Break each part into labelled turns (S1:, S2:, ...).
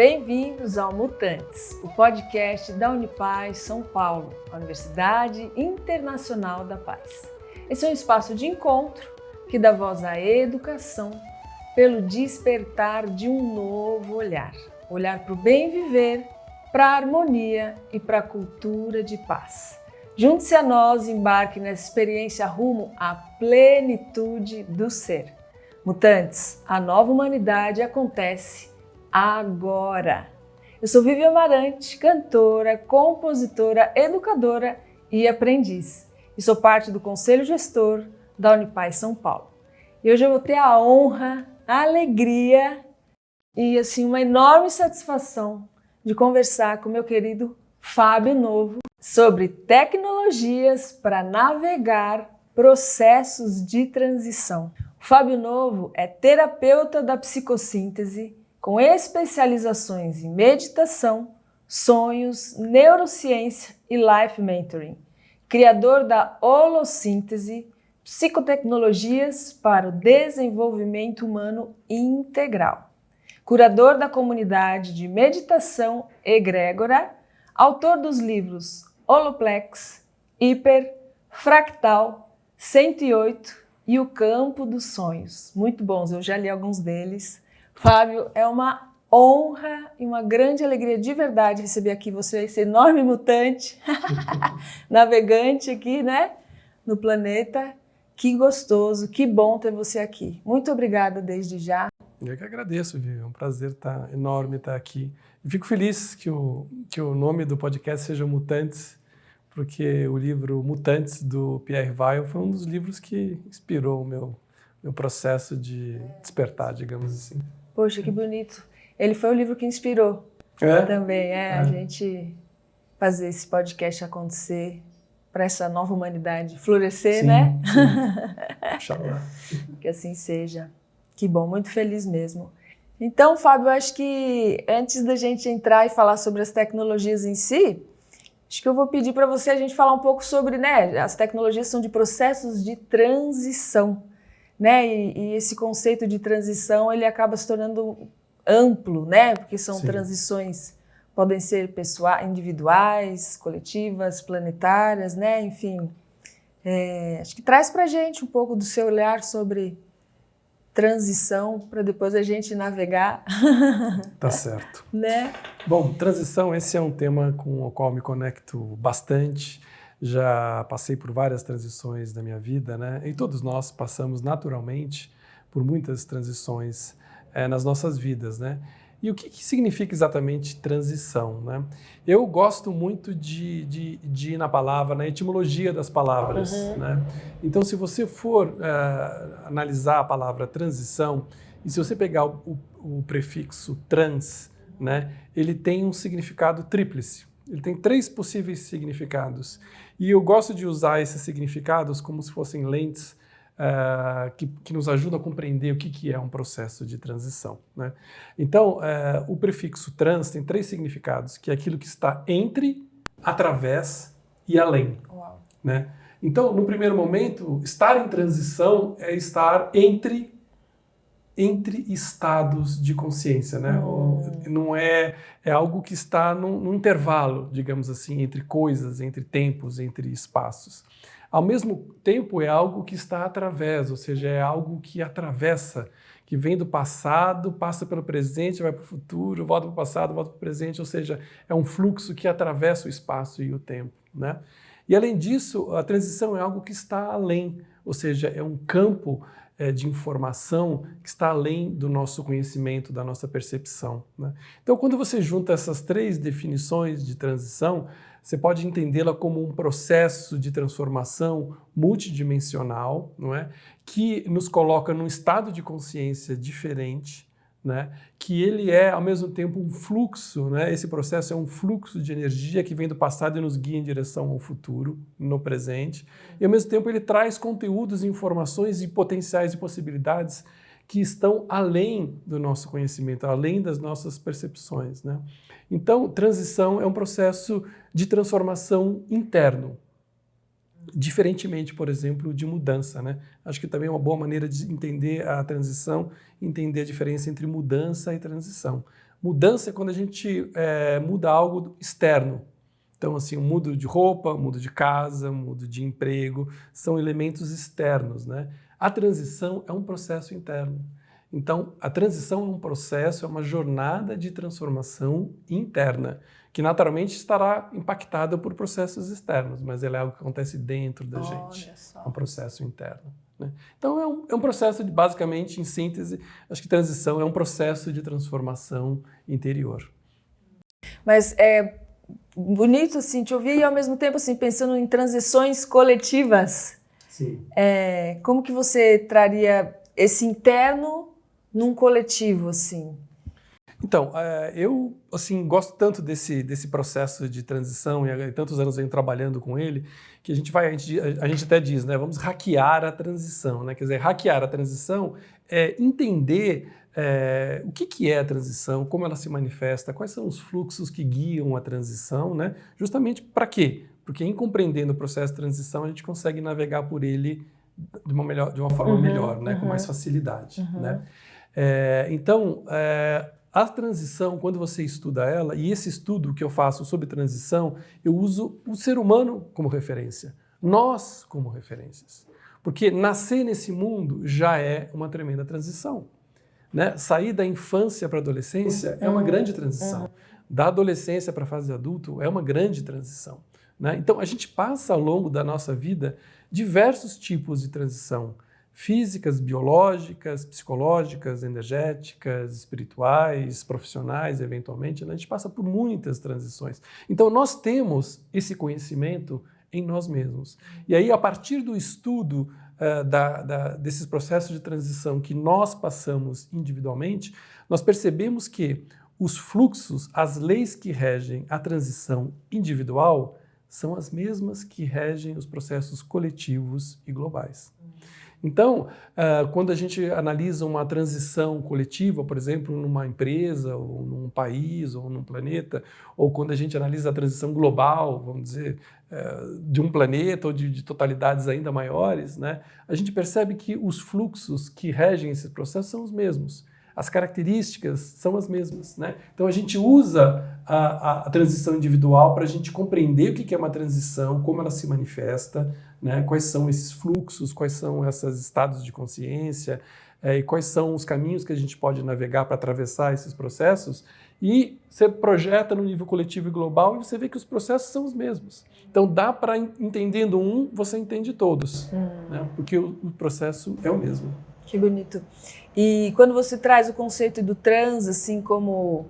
S1: Bem-vindos ao Mutantes, o podcast da Unipaz São Paulo, a Universidade Internacional da Paz. Esse é um espaço de encontro que dá voz à educação pelo despertar de um novo olhar. Olhar para o bem viver, para a harmonia e para a cultura de paz. Junte-se a nós e embarque nessa experiência rumo à plenitude do ser. Mutantes, a nova humanidade acontece agora. Eu sou Vivian Amarante, cantora, compositora, educadora e aprendiz. E sou parte do Conselho Gestor da Unipaz São Paulo. E hoje eu vou ter a honra, a alegria e uma enorme satisfação de conversar com meu querido Fábio Novo sobre tecnologias para navegar processos de transição. O Fábio Novo é terapeuta da psicossíntese, com especializações em meditação, sonhos, neurociência e life mentoring. Criador da Holossíntese, psicotecnologias para o desenvolvimento humano integral. Curador da comunidade de meditação egrégora, autor dos livros Holoplex, Hiper, Fractal, 108 e O Campo dos Sonhos. Muito bons, eu já li alguns deles. Fábio, é uma honra e uma grande alegria de verdade receber aqui você, esse enorme mutante, navegante aqui, né, no planeta. Que gostoso, que bom ter você aqui. Muito obrigada desde já.
S2: Eu que agradeço, Vivi. É um prazer enorme estar aqui. E fico feliz que o nome do podcast seja Mutantes, porque o livro Mutantes, do Pierre Weil, foi um dos livros que inspirou o meu processo de despertar, digamos assim.
S1: Poxa, que bonito. Ele foi o livro que inspirou também, a gente fazer esse podcast acontecer para essa nova humanidade florescer,
S2: sim,
S1: né?
S2: Sim.
S1: Que assim seja. Que bom, muito feliz mesmo. Então, Fábio, eu acho que antes da gente entrar e falar sobre as tecnologias em si, acho que eu vou pedir para você a gente falar um pouco sobre, né, as tecnologias são de processos de transição, né? E esse conceito de transição, ele acaba se tornando amplo, né? Porque são
S2: Sim.
S1: transições, podem ser pessoais, individuais, coletivas, planetárias, né? Enfim, acho que traz para a gente um pouco do seu olhar sobre transição, para depois a gente navegar.
S2: Tá certo.
S1: Né?
S2: Bom, transição, esse é um tema com o qual me conecto bastante. Já passei por várias transições na minha vida, né? E todos nós passamos naturalmente por muitas transições nas nossas vidas, né? E o que significa exatamente transição, né? Eu gosto muito de ir na palavra, na etimologia das palavras, né? Então, se você for analisar a palavra transição, e se você pegar o prefixo trans, né, ele tem um significado tríplice. Ele tem 3 possíveis significados. E eu gosto de usar esses significados como se fossem lentes que nos ajudam a compreender o que é um processo de transição, né? Então, o prefixo trans tem 3 significados, que é aquilo que está entre, através e além.
S1: Uau.
S2: Né? Então, no primeiro momento, estar em transição é estar entre estados de consciência, né? Não é algo que está num intervalo, digamos assim, entre coisas, entre tempos, entre espaços. Ao mesmo tempo, é algo que está através, ou seja, é algo que atravessa, que vem do passado, passa pelo presente, vai para o futuro, volta para o passado, volta para o presente, ou seja, é um fluxo que atravessa o espaço e o tempo, né? E além disso, a transição é algo que está além, ou seja, é um campo de informação que está além do nosso conhecimento, da nossa percepção, né? Então, quando você junta essas 3 definições de transição, você pode entendê-la como um processo de transformação multidimensional, não é? Que nos coloca num estado de consciência diferente, né? Que ele é, ao mesmo tempo, um fluxo, né? Esse processo é um fluxo de energia que vem do passado e nos guia em direção ao futuro, no presente. E, ao mesmo tempo, ele traz conteúdos, informações e potenciais e possibilidades que estão além do nosso conhecimento, além das nossas percepções, né? Então, transição é um processo de transformação interno, diferentemente, por exemplo, de mudança, né? Acho que também é uma boa maneira de entender a transição, entender a diferença entre mudança e transição. Mudança é quando a gente muda algo externo. Então, assim, eu mudo de roupa, mudo de casa, mudo de emprego, são elementos externos, né? A transição é um processo interno. Então, a transição é um processo, é uma jornada de transformação interna, que naturalmente estará impactada por processos externos, mas ela é algo que acontece dentro da gente. É um processo interno. Né? Então, é um processo de, basicamente, em síntese, acho que transição é um processo de transformação interior.
S1: Mas é bonito, assim, te ouvir e, ao mesmo tempo, assim, pensando em transições coletivas.
S2: Sim.
S1: Como que você traria esse interno num coletivo, assim?
S2: Então, eu assim, gosto tanto desse processo de transição e há tantos anos venho trabalhando com ele, que a gente até diz, né, vamos hackear a transição. Né? Quer dizer, hackear a transição é entender o que é a transição, como ela se manifesta, quais são os fluxos que guiam a transição, né? Justamente para quê? Porque em compreendendo o processo de transição, a gente consegue navegar por ele de uma forma melhor, né? Com mais facilidade. Né? Então, a transição, quando você estuda ela, e esse estudo que eu faço sobre transição, eu uso o ser humano como referência, nós como referências. Porque nascer nesse mundo já é uma tremenda transição. Né? Sair da infância para a adolescência é uma grande transição. Da adolescência para a fase adulto é uma grande transição. Né? Então, a gente passa ao longo da nossa vida diversos tipos de transição. Físicas, biológicas, psicológicas, energéticas, espirituais, profissionais, eventualmente. Né? A gente passa por muitas transições. Então, nós temos esse conhecimento em nós mesmos. E aí, a partir do estudo desses processos de transição que nós passamos individualmente, nós percebemos que os fluxos, as leis que regem a transição individual são as mesmas que regem os processos coletivos e globais. Então, quando a gente analisa uma transição coletiva, por exemplo, numa empresa, ou num país, ou num planeta, ou quando a gente analisa a transição global, vamos dizer, de um planeta ou de totalidades ainda maiores, né, a gente percebe que os fluxos que regem esse processo são os mesmos. As características são as mesmas. Né? Então, a gente usa a transição individual para a gente compreender o que é uma transição, como ela se manifesta, né? Quais são esses fluxos, quais são esses estados de consciência e quais são os caminhos que a gente pode navegar para atravessar esses processos. E você projeta no nível coletivo e global e você vê que os processos são os mesmos. Então, dá para, entendendo um, você entende todos, né? Porque o processo é o mesmo.
S1: Que bonito. E quando você traz o conceito do trans, assim como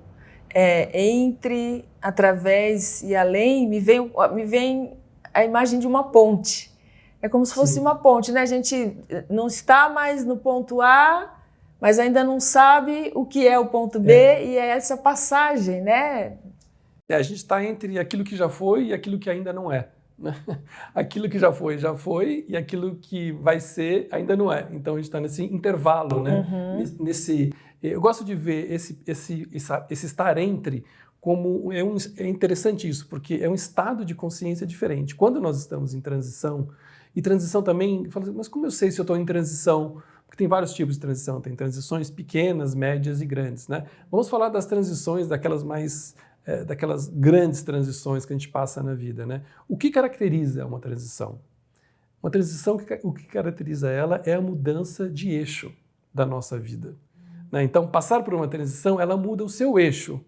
S1: entre, através e além, me vem a imagem de uma ponte. É como se fosse uma ponte, né? A gente não está mais no ponto A, mas ainda não sabe o que é o ponto B, e é essa passagem, né?
S2: A gente está entre aquilo que já foi e aquilo que ainda não é. Aquilo que já foi, e aquilo que vai ser ainda não é. Então a gente está nesse intervalo, né? Eu gosto de ver esse estar entre como é interessante isso, porque é um estado de consciência diferente. Quando nós estamos em transição, e transição também, fala assim, mas como eu sei se eu estou em transição? Porque tem vários tipos de transição, tem transições pequenas, médias e grandes, né? Vamos falar das transições, daquelas grandes transições que a gente passa na vida, né? O que caracteriza uma transição? Uma transição, o que caracteriza ela é a mudança de eixo da nossa vida. Né? Então, passar por uma transição, ela muda o seu eixo.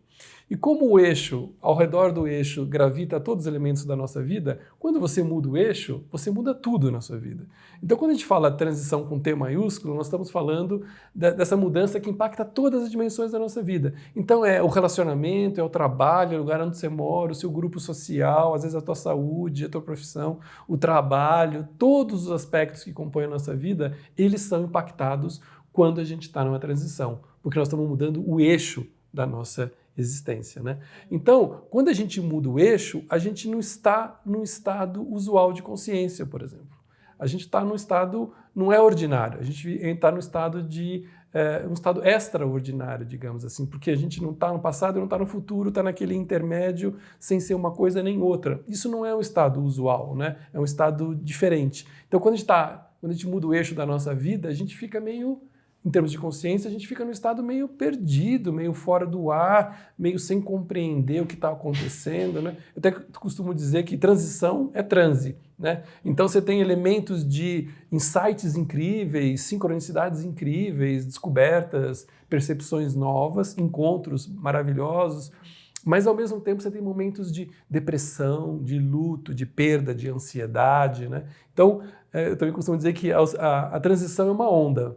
S2: E como o eixo, ao redor do eixo, gravita todos os elementos da nossa vida, quando você muda o eixo, você muda tudo na sua vida. Então, quando a gente fala transição com T maiúsculo, nós estamos falando dessa mudança que impacta todas as dimensões da nossa vida. Então, é o relacionamento, é o trabalho, é o lugar onde você mora, o seu grupo social, às vezes a tua saúde, a tua profissão, o trabalho, todos os aspectos que compõem a nossa vida, eles são impactados quando a gente está numa transição, porque nós estamos mudando o eixo da nossa existência, né? Então, quando a gente muda o eixo, a gente não está num estado usual de consciência, por exemplo. A gente está num estado, não é ordinário, a gente está num estado um estado extraordinário, digamos assim, porque a gente não está no passado, não está no futuro, está naquele intermédio sem ser uma coisa nem outra. Isso não é um estado usual, né? É um estado diferente. Então, quando a gente muda o eixo da nossa vida, a gente fica meio em termos de consciência, a gente fica num estado meio perdido, meio fora do ar, meio sem compreender o que está acontecendo, né? Eu até costumo dizer que transição é transe, né? Então você tem elementos de insights incríveis, sincronicidades incríveis, descobertas, percepções novas, encontros maravilhosos, mas ao mesmo tempo você tem momentos de depressão, de luto, de perda, de ansiedade, né? Então, eu também costumo dizer que a transição é uma onda.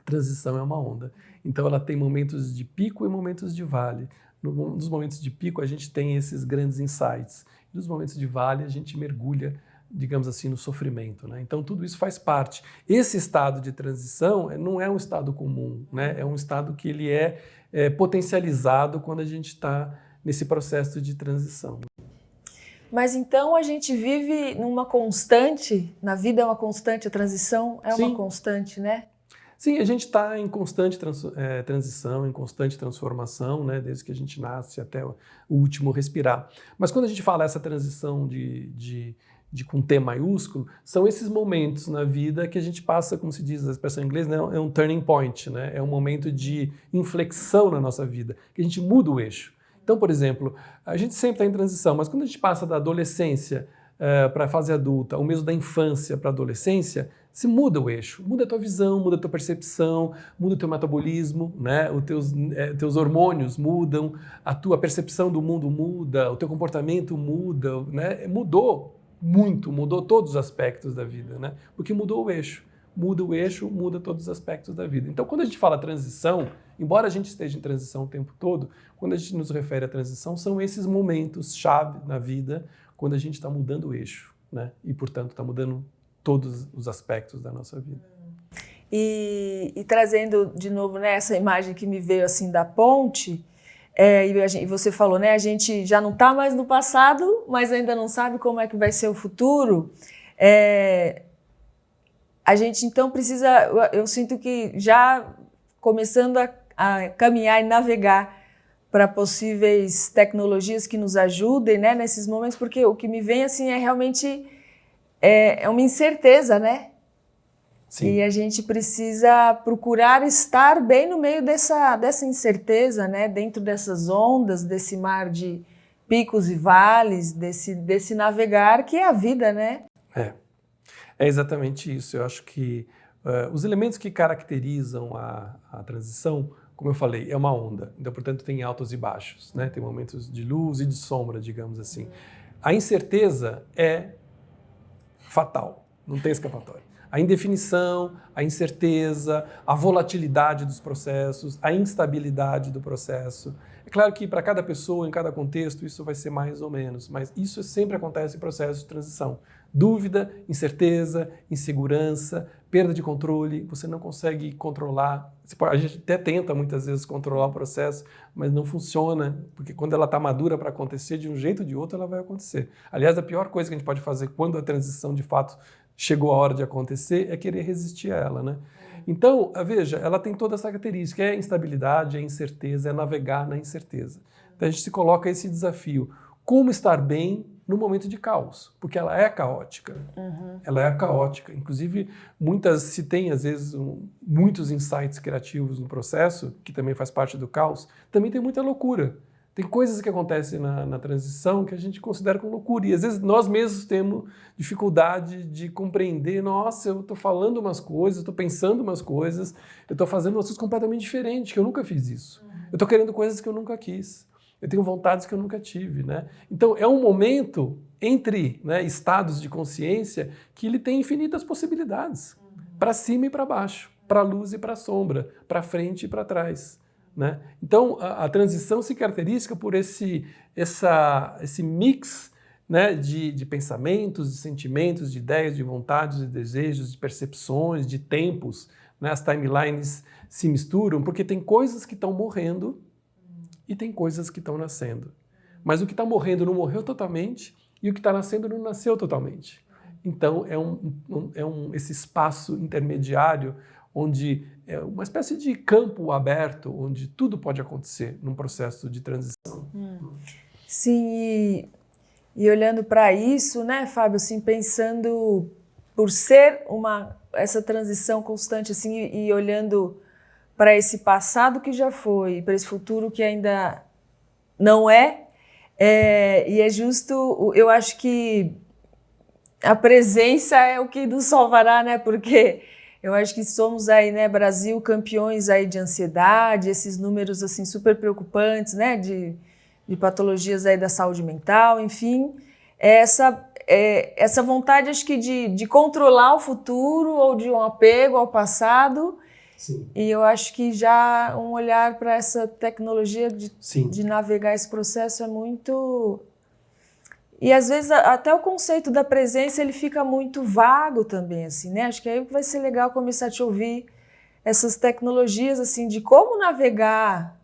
S2: Transição é uma onda. Então ela tem momentos de pico e momentos de vale. Nos momentos de pico a gente tem esses grandes insights. Nos momentos de vale a gente mergulha, digamos assim, no sofrimento, né? Então tudo isso faz parte. Esse estado de transição não é um estado comum, né? É um estado que ele é potencializado quando a gente está nesse processo de transição.
S1: Mas então a gente vive numa constante, na vida é uma constante, a transição é uma constante, né?
S2: Sim, a gente está em constante transição, em constante transformação, né, desde que a gente nasce até o último respirar. Mas quando a gente fala essa transição com T maiúsculo, são esses momentos na vida que a gente passa, como se diz a expressão em inglês, né, é um turning point, né, é um momento de inflexão na nossa vida, que a gente muda o eixo. Então, por exemplo, a gente sempre está em transição, mas quando a gente passa da adolescência para a fase adulta, ou mesmo da infância para a adolescência, se muda o eixo, muda a tua visão, muda a tua percepção, muda o teu metabolismo, né? Os teus hormônios mudam, a tua percepção do mundo muda, o teu comportamento muda, né? Mudou muito, mudou todos os aspectos da vida, né? Porque mudou o eixo. Muda o eixo, muda todos os aspectos da vida. Então, quando a gente fala transição, embora a gente esteja em transição o tempo todo, quando a gente nos refere à transição, são esses momentos-chave na vida, quando a gente está mudando o eixo, né? E, portanto, está mudando todos os aspectos da nossa vida.
S1: E trazendo de novo, né, essa imagem que me veio assim da ponte, e você falou, né, a gente já não está mais no passado, mas ainda não sabe como é que vai ser o futuro. A gente então precisa, eu sinto que já começando a caminhar e navegar para possíveis tecnologias que nos ajudem, né, nesses momentos, porque o que me vem assim é realmente uma incerteza, né? Sim. E a gente precisa procurar estar bem no meio dessa incerteza, né? Dentro dessas ondas, desse mar de picos e vales, desse navegar que é a vida, né?
S2: É exatamente isso. Eu acho que os elementos que caracterizam a transição, como eu falei, é uma onda. Então, portanto, tem altos e baixos, né? Tem momentos de luz e de sombra, digamos assim. A incerteza é fatal, não tem escapatória. A indefinição, a incerteza, a volatilidade dos processos, a instabilidade do processo. É claro que para cada pessoa, em cada contexto, isso vai ser mais ou menos, mas isso sempre acontece em processo de transição. Dúvida, incerteza, insegurança, perda de controle, você não consegue controlar. A gente até tenta muitas vezes controlar o processo, mas não funciona, porque quando ela está madura para acontecer, de um jeito ou de outro, ela vai acontecer. Aliás, a pior coisa que a gente pode fazer quando a transição de fato chegou a hora de acontecer é querer resistir a ela, né? Então, veja, ela tem toda essa característica, é a instabilidade, é a incerteza, é navegar na incerteza. Então a gente se coloca esse desafio, como estar bem no momento de caos, porque ela é caótica. Ela é caótica. Inclusive, se tem, às vezes, muitos insights criativos no processo, que também faz parte do caos, também tem muita loucura. Tem coisas que acontecem na transição que a gente considera como loucura. E, às vezes, nós mesmos temos dificuldade de compreender, nossa, eu estou falando umas coisas, estou pensando umas coisas, eu estou fazendo umas coisas completamente diferentes, que eu nunca fiz isso. Eu estou querendo coisas que eu nunca quis. Eu tenho vontades que eu nunca tive, né? Então, é um momento entre, né, estados de consciência que ele tem infinitas possibilidades, para cima e para baixo, para a luz e para a sombra, para frente e para trás, né? Então, a transição se caracteriza por esse mix, né, de pensamentos, de sentimentos, de ideias, de vontades, de desejos, de percepções, de tempos, né? As timelines se misturam porque tem coisas que estão morrendo e tem coisas que estão nascendo. Mas o que está morrendo não morreu totalmente e o que está nascendo não nasceu totalmente. Então, esse espaço intermediário onde é uma espécie de campo aberto, onde tudo pode acontecer num processo de transição.
S1: Sim, e olhando para isso, né, Fábio, assim, pensando, por ser essa transição constante assim, e olhando para esse passado que já foi, para esse futuro que ainda não e é justo, eu acho que a presença é o que nos salvará, né? Porque eu acho que somos aí, né, Brasil, campeões aí de ansiedade, esses números assim super preocupantes, né, de patologias aí da saúde mental, enfim, essa vontade, acho que de controlar o futuro ou de um apego ao passado.
S2: Sim.
S1: E eu acho que já um olhar para essa tecnologia de navegar esse processo é muito... E às vezes até o conceito da presença ele fica muito vago também, assim, né? Acho que aí vai ser legal começar a te ouvir essas tecnologias assim de como navegar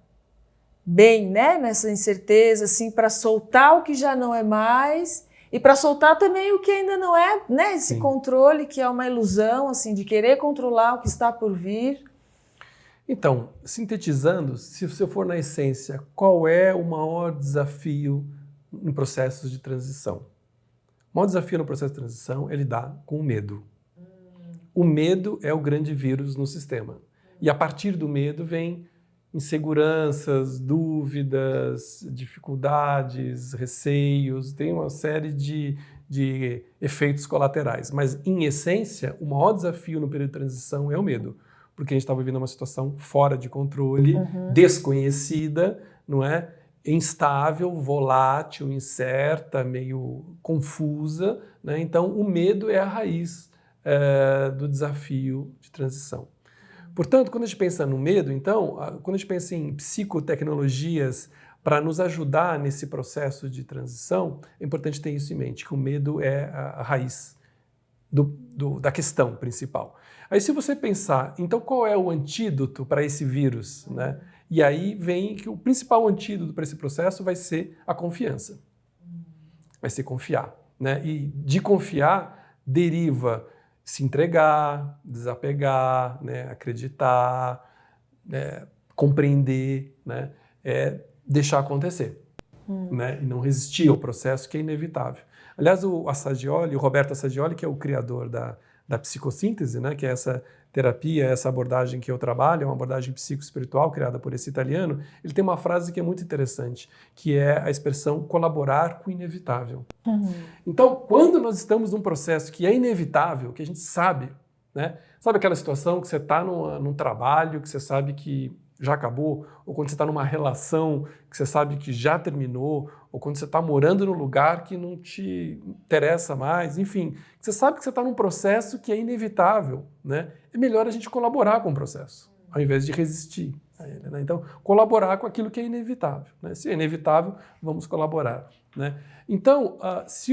S1: bem, né? Nessa incerteza, assim, para soltar o que já não é mais e para soltar também o que ainda não é, né? Esse controle que é uma ilusão, assim, de querer controlar o que está por vir.
S2: Então, sintetizando, se você for na essência, qual é o maior desafio no processo de transição? O maior desafio no processo de transição é lidar com o medo. O medo é o grande vírus no sistema. E a partir do medo vem inseguranças, dúvidas, dificuldades, receios, tem uma série de efeitos colaterais. Mas, em essência, o maior desafio no período de transição é o medo. Porque a gente está vivendo uma situação fora de controle, desconhecida, não é? Instável, volátil, incerta, meio confusa, né? Então, o medo é a raiz do desafio de transição. Portanto, quando a gente pensa no medo, então, quando a gente pensa em psicotecnologias para nos ajudar nesse processo de transição, é importante ter isso em mente, que o medo é a raiz da questão principal. Aí, se você pensar, então, qual é o antídoto para esse vírus, né? E aí vem que o principal antídoto para esse processo vai ser a confiança. Vai ser confiar, né? E de confiar deriva se entregar, desapegar, né? Acreditar, né? Compreender, né? Deixar acontecer, né? E não resistir ao processo que é inevitável. Aliás, o Roberto Assagioli, que é o criador da psicossíntese, né? Que é essa terapia, essa abordagem que eu trabalho, é uma abordagem psicoespiritual criada por esse italiano, ele tem uma frase que é muito interessante, que é a expressão colaborar com o inevitável. Então, quando nós estamos num processo que é inevitável, que a gente sabe, né? Sabe aquela situação que você está num trabalho, que você sabe que já acabou, ou quando você está numa relação que você sabe que já terminou, ou quando você está morando num lugar que não te interessa mais, enfim, você sabe que você está num processo que é inevitável, né? É melhor a gente colaborar com o processo, ao invés de resistir a ele, né? Então, colaborar com aquilo que é inevitável, né? Se é inevitável, vamos colaborar, né? Então, se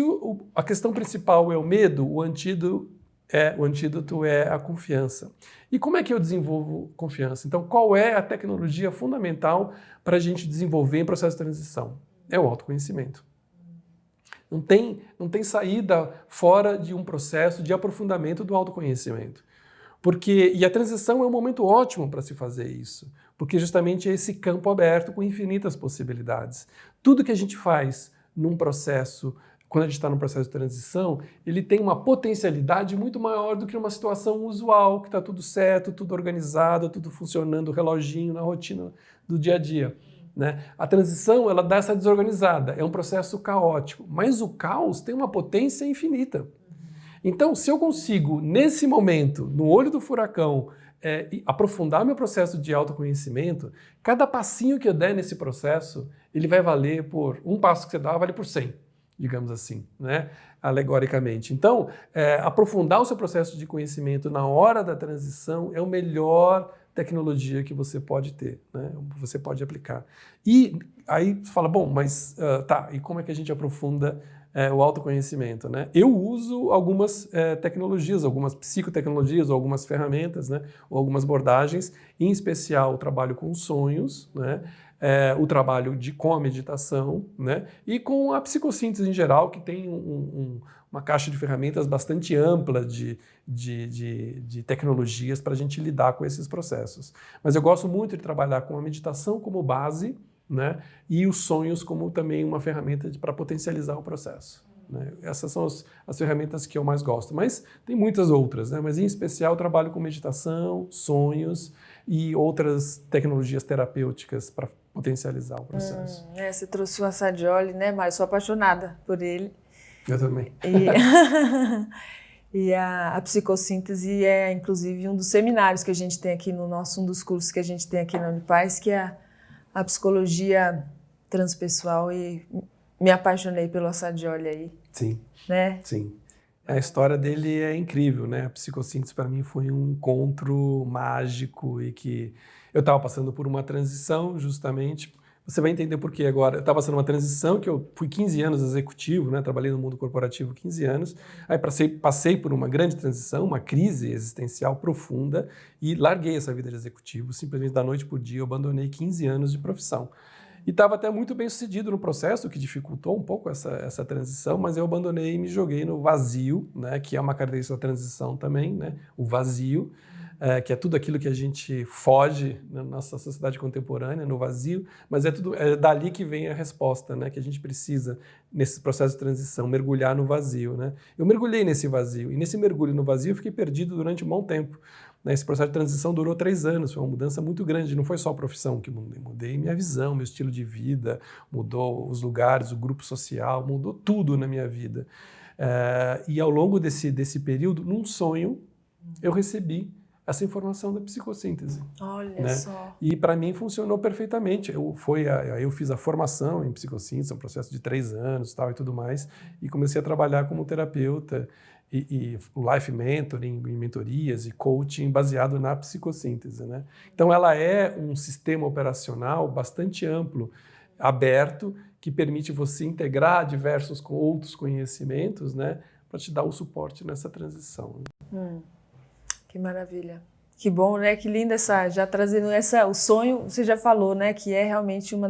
S2: a questão principal é o medo, o antídoto é a confiança. E como é que eu desenvolvo confiança? Então, qual é a tecnologia fundamental para a gente desenvolver em processo de transição? É o autoconhecimento. Não tem saída fora de um processo de aprofundamento do autoconhecimento. E a transição é um momento ótimo para se fazer isso, porque justamente é esse campo aberto com infinitas possibilidades. Tudo que a gente faz num processo, quando a gente está num processo de transição, ele tem uma potencialidade muito maior do que uma situação usual, que está tudo certo, tudo organizado, tudo funcionando, o reloginho na rotina do dia a dia, né? A transição, ela dá essa desorganizada, é um processo caótico, mas o caos tem uma potência infinita. Então, se eu consigo, nesse momento, no olho do furacão, aprofundar meu processo de autoconhecimento, cada passinho que eu der nesse processo, ele vai valer por... Um passo que você dá vale por 100, digamos assim, né? Alegoricamente. Então, aprofundar o seu processo de conhecimento na hora da transição é a melhor tecnologia que você pode ter, né? Você pode aplicar. E aí você fala, bom, mas e como é que a gente aprofunda o autoconhecimento, né? Eu uso algumas tecnologias, algumas psicotecnologias, ou algumas ferramentas, né? Ou algumas abordagens, em especial o trabalho com sonhos, né? O trabalho com a meditação, né? E com a psicossíntese em geral, que tem uma caixa de ferramentas bastante ampla de tecnologias para a gente lidar com esses processos. Mas eu gosto muito de trabalhar com a meditação como base, né? E os sonhos como também uma ferramenta para potencializar o processo. né? Essas são as ferramentas que eu mais gosto, mas tem muitas outras, né? Mas em especial eu trabalho com meditação, sonhos e outras tecnologias terapêuticas para potencializar o processo.
S1: Você trouxe o Assagioli, né, Mário? Sou apaixonada por ele.
S2: Eu também.
S1: E a psicossíntese é, inclusive, um dos seminários que a gente tem aqui um dos cursos que a gente tem aqui na Unipaz, que é a psicologia transpessoal, e me apaixonei pelo Assagioli aí.
S2: Sim,
S1: né?
S2: Sim. A história dele é incrível, né? A psicossíntese para mim foi um encontro mágico e que eu estava passando por uma transição justamente. Você vai entender por quê agora. Eu estava passando uma transição que eu fui 15 anos executivo, né? Trabalhei no mundo corporativo 15 anos. Aí passei por uma grande transição, uma crise existencial profunda e larguei essa vida de executivo. Simplesmente da noite para o dia eu abandonei 15 anos de profissão. E estava até muito bem sucedido no processo, o que dificultou um pouco essa transição, mas eu abandonei e me joguei no vazio, né, que é uma característica da transição também, né, o vazio, que é tudo aquilo que a gente foge na nossa sociedade contemporânea, no vazio, mas é dali que vem a resposta, né, que a gente precisa, nesse processo de transição, mergulhar no vazio. Né? Eu mergulhei nesse vazio, e nesse mergulho no vazio eu fiquei perdido durante um bom tempo. Esse processo de transição durou 3 anos, foi uma mudança muito grande, não foi só a profissão que mudei minha visão, meu estilo de vida, mudou os lugares, o grupo social, mudou tudo na minha vida. E ao longo desse período, num sonho, eu recebi essa informação da psicossíntese.
S1: Olha,
S2: né?
S1: Só.
S2: E para mim funcionou perfeitamente. Eu fiz a formação em psicossíntese, um processo de 3 anos tal, e tudo mais, e comecei a trabalhar como terapeuta, e life mentoring, e mentorias e coaching baseado na psicossíntese. Né? Então ela é um sistema operacional bastante amplo, aberto, que permite você integrar diversos outros conhecimentos, né, para te dar o suporte nessa transição.
S1: Que maravilha. Que bom, né? Que linda já trazendo o sonho, você já falou, né, que é realmente uma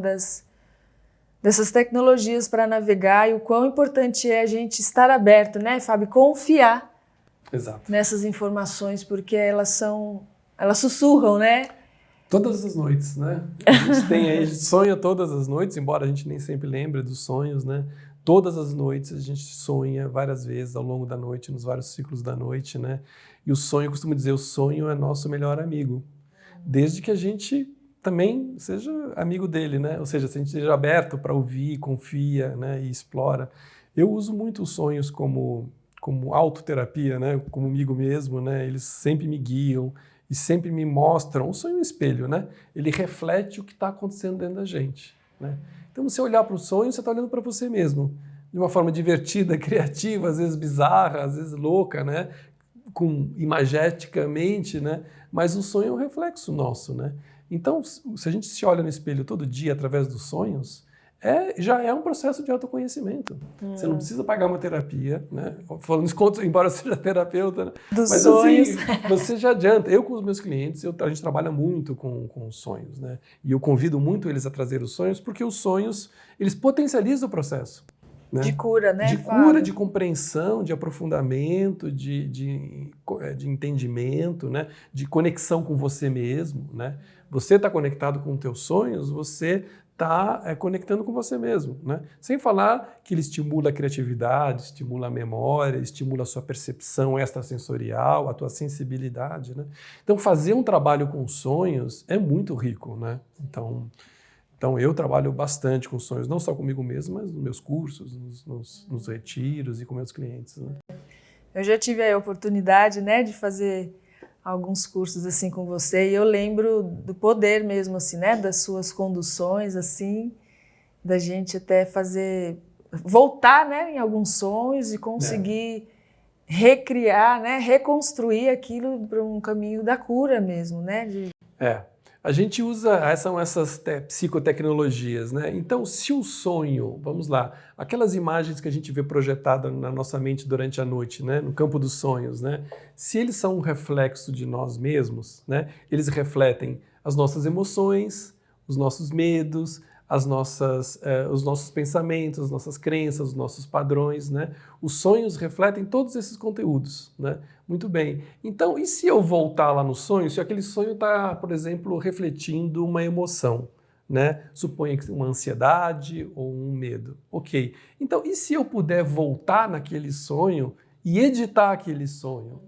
S1: dessas tecnologias para navegar, e o quão importante é a gente estar aberto, né, Fábio? Confiar
S2: Exato.
S1: nessas informações, porque elas sussurram, né?
S2: Todas as noites, né? A gente sonha todas as noites, embora a gente nem sempre lembre dos sonhos, né? Todas as noites a gente sonha várias vezes ao longo da noite, nos vários ciclos da noite, né? E o sonho, eu costumo dizer, o sonho é nosso melhor amigo, desde que a gente também seja amigo dele, né? Ou seja, se a gente esteja aberto para ouvir, confia, né, e explora. Eu uso muito os sonhos como autoterapia, né, comigo mesmo, né? Eles sempre me guiam e sempre me mostram. O sonho é um espelho, né? Ele reflete o que está acontecendo dentro da gente, né? Então, você olhar para o sonho, você está olhando para você mesmo, de uma forma divertida, criativa, às vezes bizarra, às vezes louca, né? Imageticamente, né? Mas o sonho é um reflexo nosso, né? Então, se a gente se olha no espelho todo dia através dos sonhos, já é um processo de autoconhecimento. Você não precisa pagar uma terapia, né? Falando isso, embora eu seja terapeuta, né?
S1: Dos
S2: mas
S1: sonhos.
S2: Assim, você já adianta. Eu com os meus clientes, a gente trabalha muito com os sonhos, né? E eu convido muito eles a trazer os sonhos, porque os sonhos, eles potencializam o processo. Né?
S1: De cura, né?
S2: De cura, de compreensão, de aprofundamento, de entendimento, né? De conexão com você mesmo, né? Você está conectado com os teus sonhos, você está conectando com você mesmo, né? Sem falar que ele estimula a criatividade, estimula a memória, estimula a sua percepção extrasensorial, a tua sensibilidade, né? Então, fazer um trabalho com sonhos é muito rico, né? Então, eu trabalho bastante com sonhos, não só comigo mesmo, mas nos meus cursos, nos retiros e com meus clientes. Né?
S1: Eu já tive a oportunidade, né, de fazer alguns cursos assim com você, e eu lembro do poder mesmo, assim, né, das suas conduções, assim, da gente até voltar, né, em alguns sonhos e conseguir recriar, né, reconstruir aquilo para um caminho da cura mesmo, né?
S2: A gente usa, são essas psicotecnologias, né? Então, se o sonho, vamos lá, aquelas imagens que a gente vê projetadas na nossa mente durante a noite, né? No campo dos sonhos, né? Se eles são um reflexo de nós mesmos, né? Eles refletem as nossas emoções, os nossos medos, os nossos pensamentos, as nossas crenças, os nossos padrões, né? Os sonhos refletem todos esses conteúdos, né? Muito bem. Então, e se eu voltar lá no sonho, se aquele sonho está, por exemplo, refletindo uma emoção, né? Suponha que uma ansiedade ou um medo. Ok. Então, e se eu puder voltar naquele sonho e editar aquele sonho?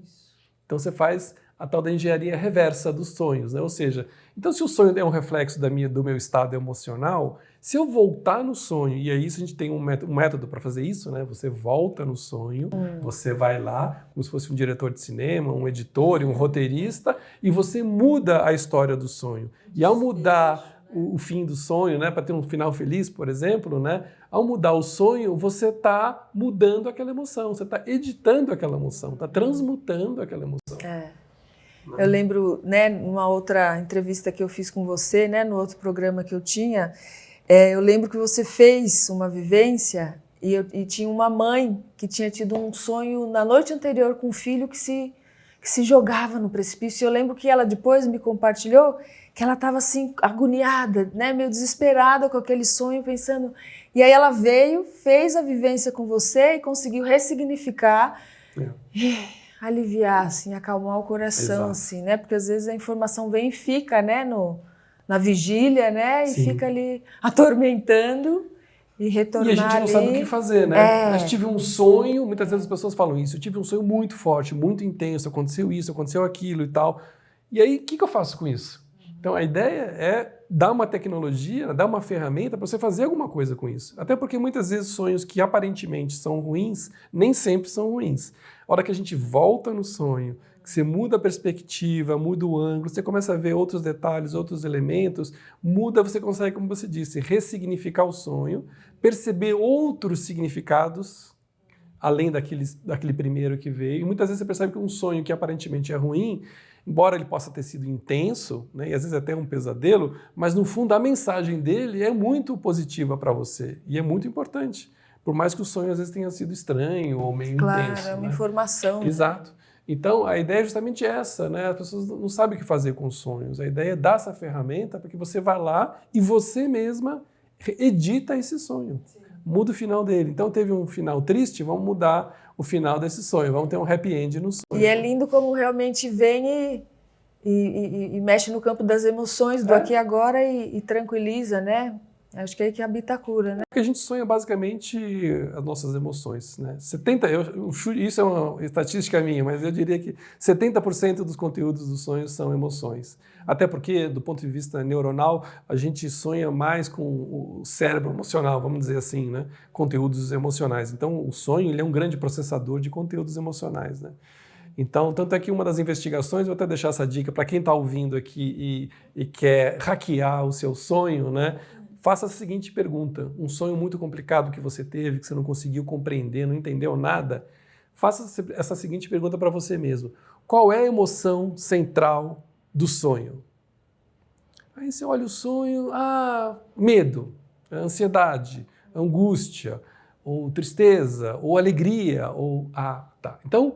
S2: Então, você faz a tal da engenharia reversa dos sonhos, né? Ou seja, então se o sonho é um reflexo do meu estado emocional, se eu voltar no sonho, e aí isso a gente tem um método para fazer isso, né? Você volta no sonho, você vai lá, como se fosse um diretor de cinema, um editor e um roteirista, e você muda a história do sonho. E ao mudar o fim do sonho, né, para ter um final feliz, por exemplo, né, ao mudar o sonho, você está mudando aquela emoção, você está editando aquela emoção, está transmutando aquela emoção.
S1: Eu lembro, né, numa outra entrevista que eu fiz com você, né, no outro programa que eu tinha, eu lembro que você fez uma vivência e tinha uma mãe que tinha tido um sonho na noite anterior com um filho que se jogava no precipício. E eu lembro que ela depois me compartilhou que ela estava assim, agoniada, né, meio desesperada com aquele sonho, pensando... E aí ela veio, fez a vivência com você e conseguiu ressignificar... aliviar, assim, acalmar o coração,
S2: Exato.
S1: assim, né? Porque às vezes a informação vem e fica, né, na vigília, né? E fica ali atormentando e retornar ali.
S2: E a gente não sabe o que fazer, né? Eu tive um sonho, muitas vezes as pessoas falam isso, eu tive um sonho muito forte, muito intenso, aconteceu isso, aconteceu aquilo e tal. E aí, o que eu faço com isso? Então, a ideia é dar uma tecnologia, dar uma ferramenta para você fazer alguma coisa com isso. Até porque muitas vezes sonhos que aparentemente são ruins, nem sempre são ruins. A hora que a gente volta no sonho, que você muda a perspectiva, muda o ângulo, você começa a ver outros detalhes, outros elementos, muda, você consegue, como você disse, ressignificar o sonho, perceber outros significados, além daquele primeiro que veio. E muitas vezes você percebe que um sonho que aparentemente é ruim, embora ele possa ter sido intenso, né, e às vezes até um pesadelo, mas no fundo a mensagem dele é muito positiva para você e é muito importante. Por mais que o sonho às vezes tenha sido estranho ou meio intenso.
S1: Claro, é uma informação.
S2: Exato. Então, a ideia é justamente essa, né? As pessoas não sabem o que fazer com os sonhos. A ideia é dar essa ferramenta para que você vá lá e você mesma edita esse sonho. Sim. Muda o final dele. Então, teve um final triste, vamos mudar o final desse sonho. Vamos ter um happy end no sonho.
S1: E é lindo como realmente vem e mexe no campo das emoções, do aqui e agora e tranquiliza, né? Acho que é aí que habita a cura, né?
S2: Porque a gente sonha basicamente as nossas emoções, né? Isso é uma estatística minha, mas eu diria que 70% dos conteúdos dos sonhos são emoções. Até porque, do ponto de vista neuronal, a gente sonha mais com o cérebro emocional, vamos dizer assim, né? Conteúdos emocionais. Então, o sonho ele é um grande processador de conteúdos emocionais, né? Então, tanto é que uma das investigações, vou até deixar essa dica para quem está ouvindo aqui e quer hackear o seu sonho, né? Faça a seguinte pergunta, um sonho muito complicado que você teve, que você não conseguiu compreender, não entendeu nada, faça essa seguinte pergunta para você mesmo. Qual é a emoção central do sonho? Aí você olha o sonho, medo, ansiedade, angústia, ou tristeza, ou alegria, ou tá. Então,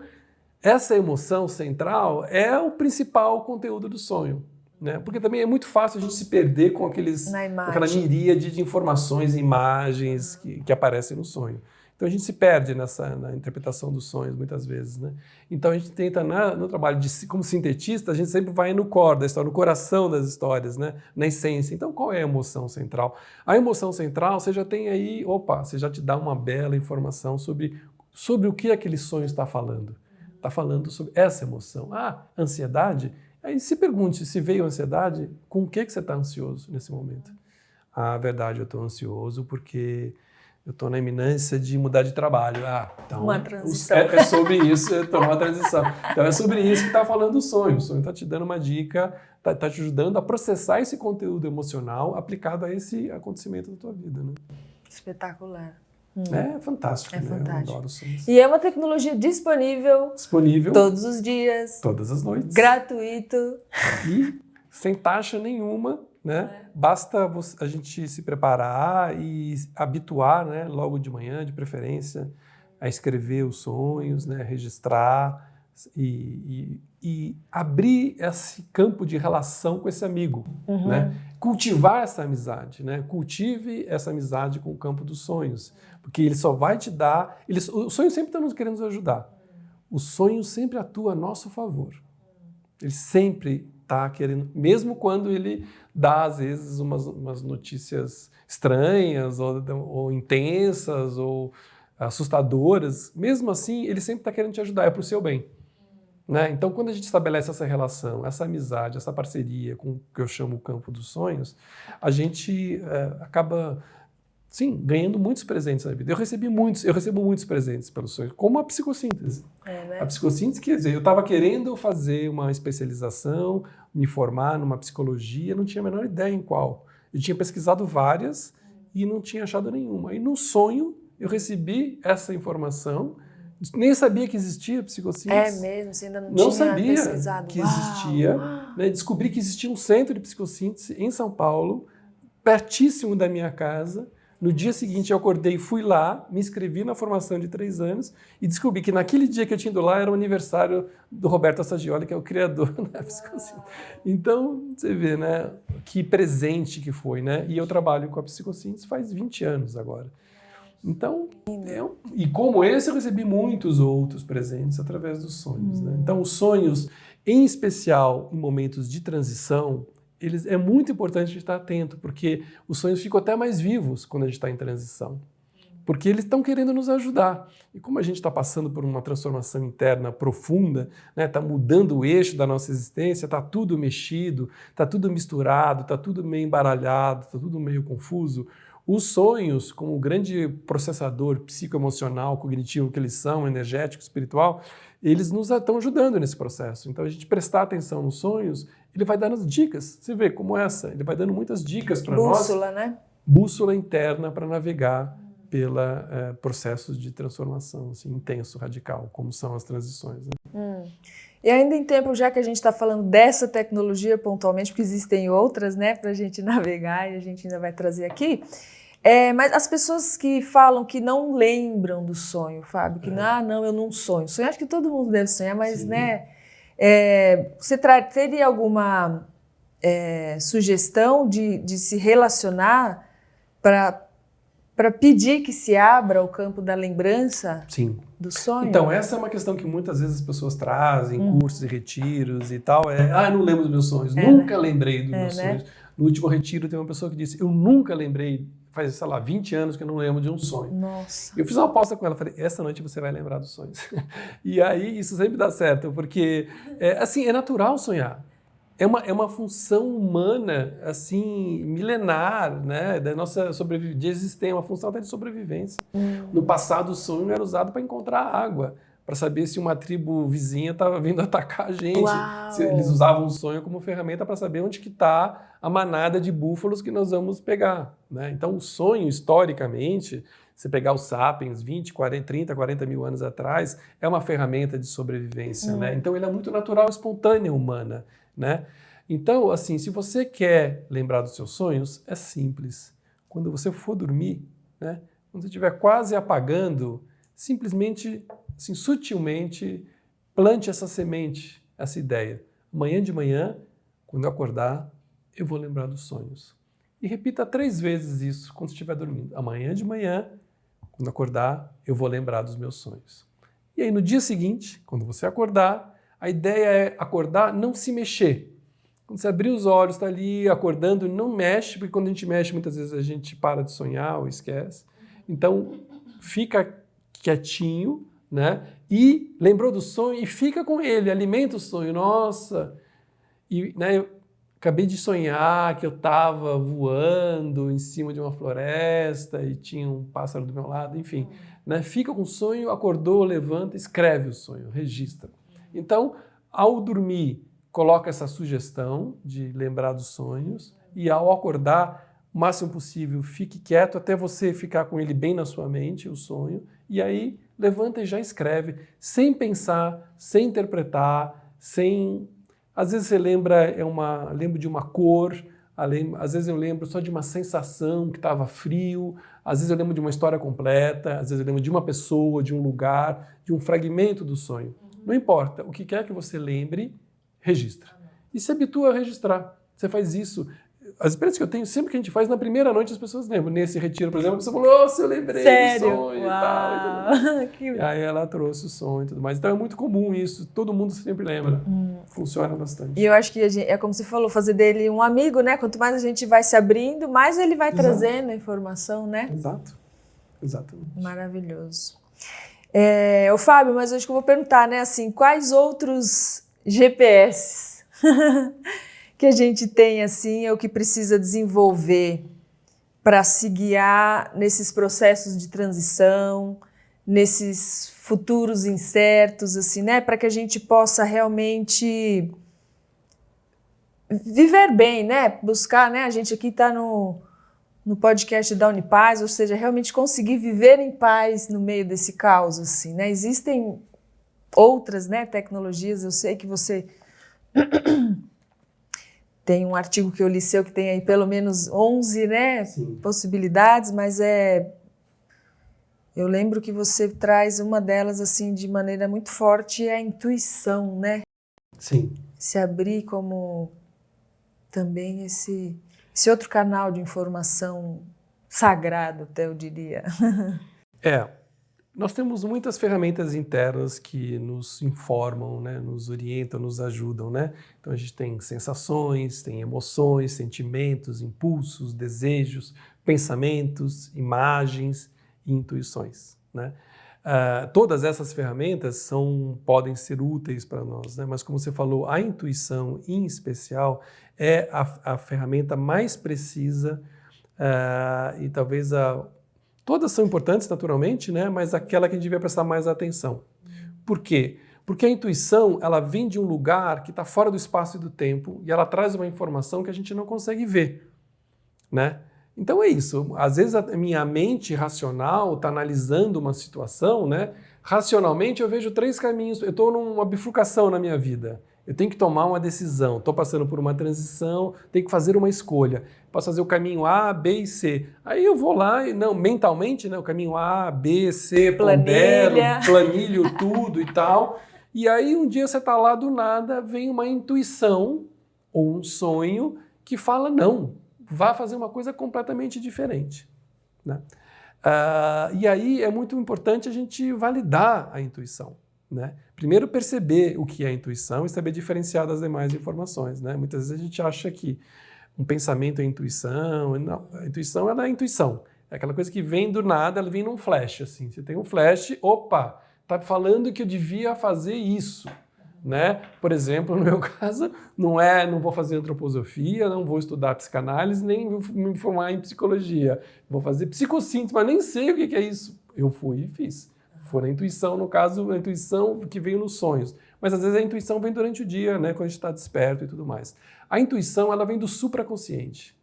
S2: essa emoção central é o principal conteúdo do sonho. Né? Porque também é muito fácil a gente se perder com aquela miríade de informações e imagens que aparecem no sonho. Então a gente se perde na interpretação dos sonhos muitas vezes. Né? Então a gente tenta, no trabalho como sintetista, a gente sempre vai no core da história, no coração das histórias, né? Na essência. Então qual é a emoção central? A emoção central você já tem aí, você já te dá uma bela informação sobre o que aquele sonho está falando. Está falando sobre essa emoção. Ansiedade. Aí se pergunte, se veio ansiedade, com o que você está ansioso nesse momento? Verdade, eu estou ansioso porque eu estou na iminência de mudar de trabalho. Então
S1: uma transição.
S2: É sobre isso, eu estou numa transição. Então é sobre isso que está falando o sonho. O sonho está te dando uma dica, está te ajudando a processar esse conteúdo emocional aplicado a esse acontecimento da tua vida. Né?
S1: Espetacular.
S2: É fantástico.
S1: É fantástico.
S2: Eu adoro sonhos.
S1: E é uma tecnologia disponível todos os dias.
S2: Todas as noites.
S1: Gratuito.
S2: E sem taxa nenhuma, né? Basta a gente se preparar e habituar, né? Logo de manhã, de preferência, a escrever os sonhos, né? Registrar e abrir esse campo de relação com esse amigo, né? Cultivar essa amizade, né? Cultive essa amizade com o campo dos sonhos, porque ele só vai te dar... O sonho sempre está nos querendo nos ajudar. O sonho sempre atua a nosso favor. Ele sempre está querendo, mesmo quando ele dá, às vezes, umas notícias estranhas, ou intensas, ou assustadoras, mesmo assim, ele sempre está querendo te ajudar, é para o seu bem. Né? Então, quando a gente estabelece essa relação, essa amizade, essa parceria com o que eu chamo o campo dos sonhos, a gente acaba, sim, ganhando muitos presentes na vida. Eu recebo muitos presentes pelos sonhos, como a psicossíntese.
S1: Né?
S2: A psicossíntese, quer dizer, eu estava querendo fazer uma especialização, me formar numa psicologia, não tinha a menor ideia em qual. Eu tinha pesquisado várias e não tinha achado nenhuma. E no sonho, eu recebi essa informação. Nem sabia que existia psicossíntese.
S1: É mesmo? Você ainda não tinha
S2: sabia
S1: pesquisado?
S2: Que existia. Né? Descobri que existia um centro de psicossíntese em São Paulo, pertíssimo da minha casa. No dia seguinte eu acordei e fui lá, me inscrevi na formação de 3 anos e descobri que naquele dia que eu tinha ido lá era o aniversário do Roberto Assagioli, que é o criador da psicossíntese. Então, você vê, né, que presente que foi, né? E eu trabalho com a psicossíntese faz 20 anos agora. Então, e como esse, eu recebi muitos outros presentes através dos sonhos. Né? Então, os sonhos, em especial em momentos de transição, é muito importante a gente estar atento, porque os sonhos ficam até mais vivos quando a gente está em transição. Porque eles estão querendo nos ajudar. E como a gente está passando por uma transformação interna profunda, está mudando o eixo da nossa existência, está tudo mexido, está tudo misturado, está tudo meio embaralhado, está tudo meio confuso, os sonhos, como o grande processador psicoemocional, cognitivo que eles são, energético, espiritual, eles nos estão ajudando nesse processo. Então, a gente prestar atenção nos sonhos, ele vai dando dicas. Você vê como essa, ele vai dando muitas dicas para nós.
S1: Bússola, né?
S2: Bússola interna para navegar pela processos de transformação assim, intenso, radical, como são as transições. Né?
S1: E ainda em tempo, já que a gente está falando dessa tecnologia pontualmente, porque existem outras, né, para a gente navegar e a gente ainda vai trazer aqui, mas as pessoas que falam que não lembram do sonho, Fábio, que não, eu não sonho. Sonho, acho que todo mundo deve sonhar, mas, sim, né, você teria alguma sugestão de se relacionar para pedir que se abra o campo da lembrança?
S2: Sim.
S1: Do sonho?
S2: Então, essa é uma questão que muitas vezes as pessoas trazem, cursos e retiros e tal. Eu não lembro dos meus sonhos, nunca lembrei dos meus sonhos. No último retiro, tem uma pessoa que disse, eu nunca lembrei, faz, sei lá, 20 anos que eu não lembro de um sonho.
S1: Nossa.
S2: Eu fiz uma aposta com ela, falei, essa noite você vai lembrar dos sonhos. E aí, isso sempre dá certo, porque, é natural sonhar. É uma função humana, assim, milenar, né, da nossa sobrevivência, de existência, uma função até de sobrevivência. No passado, o sonho era usado para encontrar água, para saber se uma tribo vizinha estava vindo atacar a gente. Eles usavam o sonho como ferramenta para saber onde que está a manada de búfalos que nós vamos pegar. Né? Então, o sonho, historicamente, você pegar os sapiens 20, 40, 30, 40 mil anos atrás, é uma ferramenta de sobrevivência. Né? Então, ele é muito natural, espontânea, humana. Né? Então, assim, se você quer lembrar dos seus sonhos, é simples. Quando você for dormir, né? Quando você estiver quase apagando, simplesmente, assim, sutilmente, plante essa semente, essa ideia. Amanhã de manhã, quando eu acordar, eu vou lembrar dos sonhos. E repita 3 vezes isso quando estiver dormindo. Amanhã de manhã, quando acordar, eu vou lembrar dos meus sonhos. E aí, no dia seguinte, quando você acordar, a ideia é acordar, não se mexer. Quando você abrir os olhos, está ali acordando, não mexe, porque quando a gente mexe, muitas vezes a gente para de sonhar ou esquece. Então, fica quietinho, né? E lembrou do sonho e fica com ele, alimenta o sonho. Nossa! E, né, eu acabei de sonhar que eu estava voando em cima de uma floresta e tinha um pássaro do meu lado, enfim. Né? Fica com o sonho, acordou, levanta, escreve o sonho, registra. Então, ao dormir, coloca essa sugestão de lembrar dos sonhos e ao acordar, o máximo possível, fique quieto até você ficar com ele bem na sua mente, o sonho, e aí levanta e já escreve, sem pensar, sem interpretar, sem... Às vezes você lembra, lembro de uma cor, às vezes eu lembro só de uma sensação que estava frio, às vezes eu lembro de uma história completa, às vezes eu lembro de uma pessoa, de um lugar, de um fragmento do sonho. Não importa, o que quer que você lembre, registra. E se habitua a registrar. Você faz isso, as experiências que eu tenho, sempre que a gente faz, na primeira noite as pessoas lembram. Nesse retiro, por exemplo, a pessoa falou, nossa, eu lembrei do sonho e tal. E tudo mais. E aí ela trouxe o sonho e tudo mais. Então é muito comum isso, todo mundo sempre lembra. Funciona bastante.
S1: E eu acho que é como você falou, fazer dele um amigo, né? Quanto mais a gente vai se abrindo, mais ele vai trazendo a informação, né?
S2: Exato. Exatamente.
S1: Maravilhoso. Ô Fábio, mas acho que eu vou perguntar, né? Assim, quais outros GPS que a gente tem, assim, ou que precisa desenvolver para se guiar nesses processos de transição, nesses futuros incertos, assim, né? Para que a gente possa realmente viver bem, né? Buscar, né? A gente aqui está no podcast da Unipaz, ou seja, realmente conseguir viver em paz no meio desse caos, assim, né? Existem outras, né, tecnologias, eu sei que você tem um artigo que eu li seu que tem aí pelo menos 11, né, possibilidades, mas eu lembro que você traz uma delas, assim, de maneira muito forte, é a intuição, né?
S2: Sim.
S1: Se abrir como também esse outro canal de informação sagrado, até eu diria.
S2: Nós temos muitas ferramentas internas que nos informam, né, nos orientam, nos ajudam, né? Então a gente tem sensações, tem emoções, sentimentos, impulsos, desejos, pensamentos, imagens e intuições, né? Todas essas ferramentas podem ser úteis para nós, né? Mas como você falou, a intuição em especial é a ferramenta mais precisa e talvez todas são importantes naturalmente, né? Mas aquela que a gente devia prestar mais atenção. Por quê? Porque a intuição ela vem de um lugar que está fora do espaço e do tempo e ela traz uma informação que a gente não consegue ver, né? Então é isso. Às vezes a minha mente racional está analisando uma situação, né? Racionalmente eu vejo 3 caminhos. Eu estou numa bifurcação na minha vida. Eu tenho que tomar uma decisão. Estou passando por uma transição, tenho que fazer uma escolha. Posso fazer o caminho A, B e C. Aí eu vou lá e mentalmente, né? O caminho A, B, C, pondero, planilho tudo e tal. E aí um dia você está lá do nada, vem uma intuição ou um sonho que fala não. Vá fazer uma coisa completamente diferente, né? E aí é muito importante a gente validar a intuição, né? Primeiro perceber o que é a intuição e saber diferenciar das demais informações, né? Muitas vezes a gente acha que um pensamento é intuição. Não, a intuição ela é intuição. É aquela coisa que vem do nada, ela vem num flash, assim. Você tem um flash, opa, tá falando que eu devia fazer isso. Né? Por exemplo, no meu caso, não vou fazer antroposofia, não vou estudar psicanálise, nem me formar em psicologia. Vou fazer psicossíntese, mas nem sei o que é isso. Eu fui e fiz. Foi a intuição, no caso, a intuição que veio nos sonhos. Mas às vezes a intuição vem durante o dia, né? Quando a gente está desperto e tudo mais. A intuição ela vem do supraconsciente.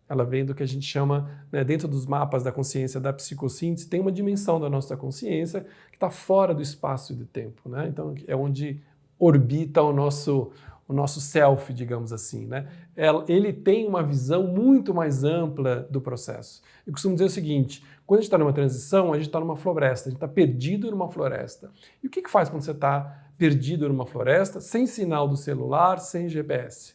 S2: Ela vem do que a gente chama, né, dentro dos mapas da consciência da psicossíntese, tem uma dimensão da nossa consciência que está fora do espaço e do tempo, né? Então é onde orbita o nosso self, digamos assim, né? Ele tem uma visão muito mais ampla do processo. Eu costumo dizer o seguinte, quando a gente está numa transição, a gente está numa floresta, a gente está perdido numa floresta. E o que faz quando você está perdido numa floresta, sem sinal do celular, sem GPS? O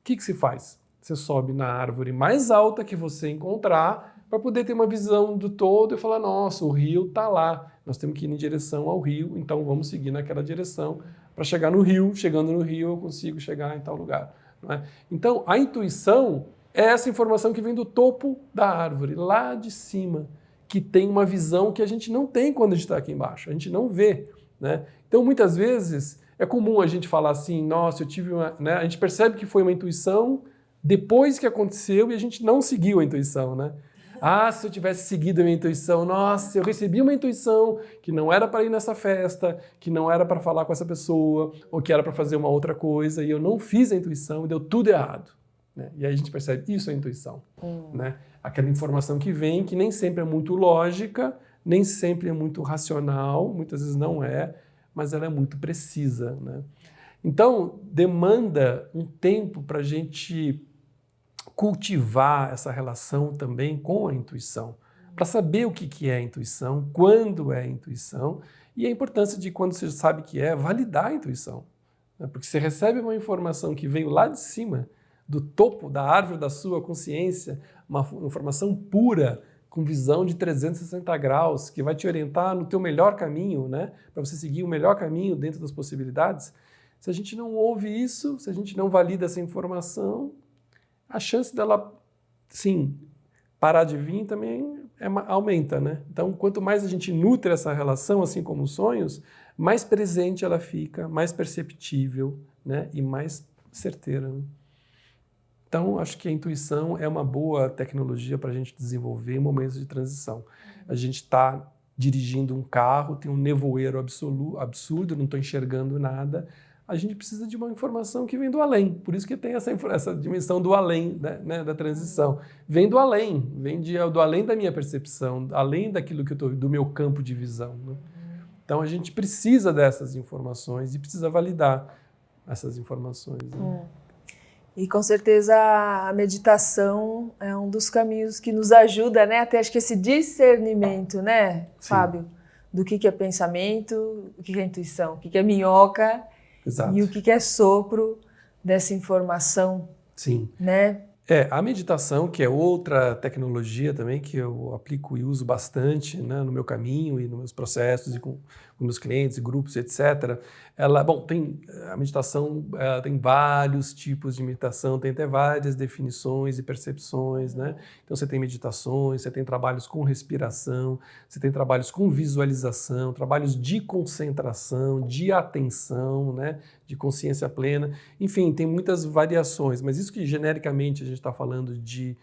S2: que se faz? Você sobe na árvore mais alta que você encontrar para poder ter uma visão do todo e falar, nossa, o rio está lá, nós temos que ir em direção ao rio, então vamos seguir naquela direção para chegar no rio. Chegando no rio eu consigo chegar em tal lugar. Não é? Então, a intuição é essa informação que vem do topo da árvore, lá de cima, que tem uma visão que a gente não tem quando a gente está aqui embaixo, a gente não vê. Né? Então, muitas vezes, é comum a gente falar assim, nossa, eu tive uma... Né? A gente percebe que foi uma intuição depois que aconteceu e a gente não seguiu a intuição, né? Ah, se eu tivesse seguido a minha intuição, nossa, eu recebi uma intuição que não era para ir nessa festa, que não era para falar com essa pessoa, ou que era para fazer uma outra coisa, e eu não fiz a intuição e deu tudo errado. Né? E aí a gente percebe, isso é intuição. Né? Aquela informação que vem, que nem sempre é muito lógica, nem sempre é muito racional, muitas vezes não é, mas ela é muito precisa. Né? Então, demanda um tempo para a gente cultivar essa relação também com a intuição, para saber o que é a intuição, quando é a intuição e a importância de, quando você sabe que é, validar a intuição. Né? Porque você recebe uma informação que veio lá de cima, do topo da árvore da sua consciência, uma informação pura, com visão de 360 graus, que vai te orientar no teu melhor caminho, né? Para você seguir o melhor caminho dentro das possibilidades. Se a gente não ouve isso, se a gente não valida essa informação, a chance dela, sim, parar de vir também aumenta, né? Então, quanto mais a gente nutre essa relação, assim como os sonhos, mais presente ela fica, mais perceptível, né? E mais certeira, né? Então, acho que a intuição é uma boa tecnologia para a gente desenvolver em momentos de transição. A gente está dirigindo um carro, tem um nevoeiro absurdo, não estou enxergando nada. A gente precisa de uma informação que vem do além. Por isso que tem essa dimensão do além, né, da transição. Vem do além, do além da minha percepção, além daquilo que do meu campo de visão, né? Então, a gente precisa dessas informações e precisa validar essas informações, né?
S1: E com certeza a meditação é um dos caminhos que nos ajuda, né? Até acho que esse discernimento, né,
S2: Sim.
S1: Fábio? Do que é pensamento, o que é intuição, o que é minhoca.
S2: Exato.
S1: E o que é sopro dessa informação.
S2: Sim.
S1: Né?
S2: A meditação, que é outra tecnologia também que eu aplico e uso bastante, né, no meu caminho e nos meus processos e com meus clientes, grupos, etc. A meditação tem vários tipos de meditação, tem até várias definições e percepções, né? Então você tem meditações, você tem trabalhos com respiração, você tem trabalhos com visualização, trabalhos de concentração, de atenção, né, de consciência plena. Enfim, tem muitas variações, mas isso que genericamente a gente está falando de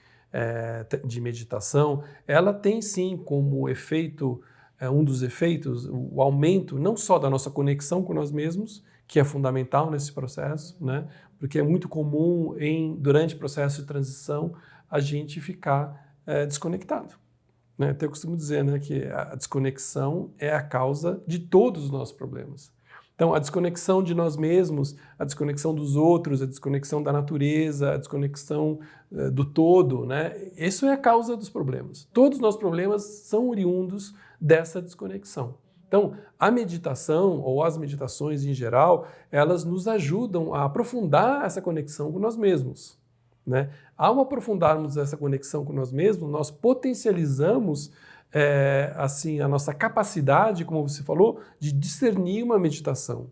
S2: meditação, ela tem sim como efeito, um dos efeitos, o aumento não só da nossa conexão com nós mesmos, que é fundamental nesse processo, né? Porque é muito comum durante o processo de transição a gente ficar desconectado, né? Então eu costumo dizer, né, que a desconexão é a causa de todos os nossos problemas. Então, a desconexão de nós mesmos, a desconexão dos outros, a desconexão da natureza, a desconexão do todo, né? Isso é a causa dos problemas. Todos os nossos problemas são oriundos dessa desconexão. Então, a meditação, ou as meditações em geral, elas nos ajudam a aprofundar essa conexão com nós mesmos, né? Ao aprofundarmos essa conexão com nós mesmos, nós potencializamos a nossa capacidade, como você falou, de discernir uma meditação,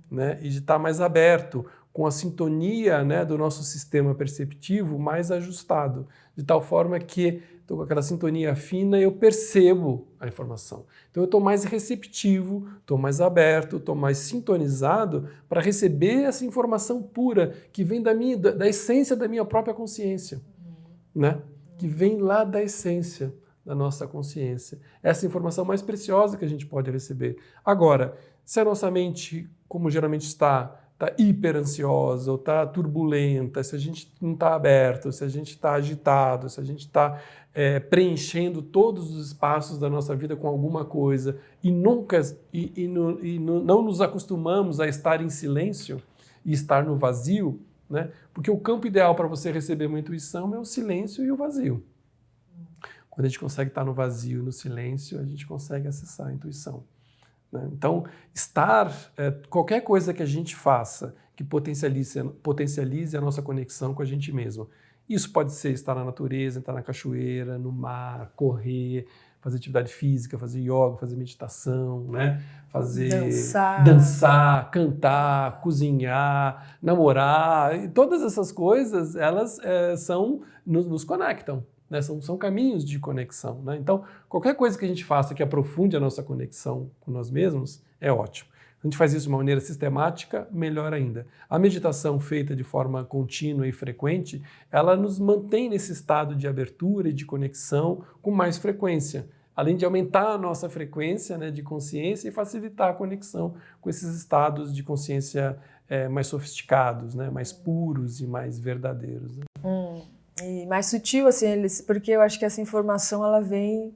S2: né? E de estar mais aberto, com a sintonia, né, do nosso sistema perceptivo mais ajustado, de tal forma que estou com aquela sintonia fina e eu percebo a informação. Então eu estou mais receptivo, estou mais aberto, estou mais sintonizado para receber essa informação pura que vem da essência da minha própria consciência, né? Que vem lá da essência da nossa consciência. Essa informação mais preciosa que a gente pode receber. Agora, se a nossa mente, como geralmente está hiper ansiosa ou está turbulenta, se a gente não está aberto, se a gente está agitado, se a gente está preenchendo todos os espaços da nossa vida com alguma coisa e não nos acostumamos a estar em silêncio e estar no vazio, né? Porque o campo ideal para você receber uma intuição é o silêncio e o vazio. Quando a gente consegue estar no vazio e no silêncio, a gente consegue acessar a intuição, né? Então, qualquer coisa que a gente faça que potencialize a nossa conexão com a gente mesmo. Isso pode ser estar na natureza, estar na cachoeira, no mar, correr, fazer atividade física, fazer yoga, fazer meditação, né? Dançar, cantar, cozinhar, namorar. E todas essas coisas, elas nos conectam, né? São caminhos de conexão, né? Então, qualquer coisa que a gente faça que aprofunde a nossa conexão com nós mesmos é ótimo. A gente faz isso de uma maneira sistemática, melhor ainda. A meditação feita de forma contínua e frequente, ela nos mantém nesse estado de abertura e de conexão com mais frequência, além de aumentar a nossa frequência, né, de consciência e facilitar a conexão com esses estados de consciência mais sofisticados, né, mais puros e mais verdadeiros, né?
S1: E mais sutil, assim, porque eu acho que essa informação, ela vem,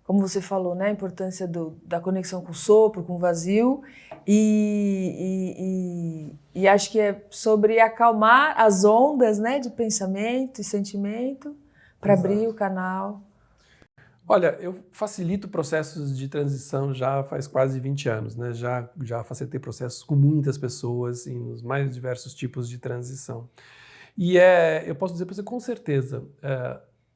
S1: como você falou, né, a importância da conexão com o sopro, com o vazio, e acho que é sobre acalmar as ondas, né, de pensamento e sentimento para abrir o canal.
S2: Olha, eu facilito processos de transição já faz quase 20 anos, né? Já facilitei processos com muitas pessoas nos mais diversos tipos de transição. E eu posso dizer para você com certeza,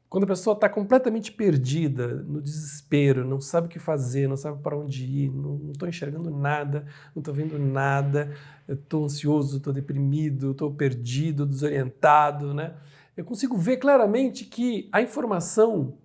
S2: quando a pessoa está completamente perdida, no desespero, não sabe o que fazer, não sabe para onde ir, não estou enxergando nada, não estou vendo nada, estou ansioso, estou deprimido, estou perdido, desorientado, né? Eu consigo ver claramente que a informação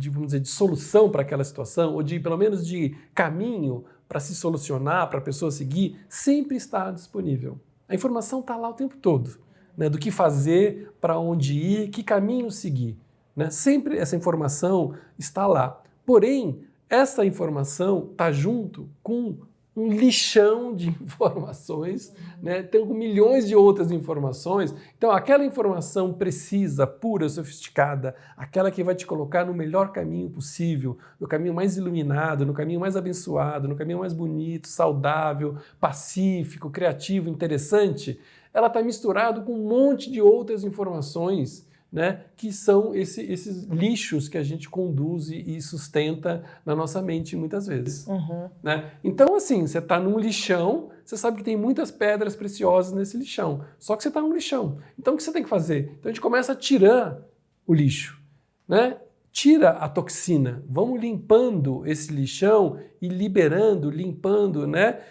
S2: vamos dizer, de solução para aquela situação, ou pelo menos de caminho para se solucionar, para a pessoa seguir, sempre está disponível. A informação está lá o tempo todo, né, do que fazer, para onde ir, que caminho seguir. Né? Sempre essa informação está lá. Porém, essa informação está junto com um lixão de informações, né? Tem milhões de outras informações. Então, aquela informação precisa, pura, sofisticada, aquela que vai te colocar no melhor caminho possível, no caminho mais iluminado, no caminho mais abençoado, no caminho mais bonito, saudável, pacífico, criativo, interessante, ela está misturada com um monte de outras informações, né, que são esses lixos que a gente conduz e sustenta na nossa mente muitas vezes. Né? Então, assim, você está num lixão, você sabe que tem muitas pedras preciosas nesse lixão, só que você está num lixão. Então, o que você tem que fazer? Então, a gente começa a tirar o lixo, né? Tira a toxina, vamos limpando esse lixão e liberando, limpando, né?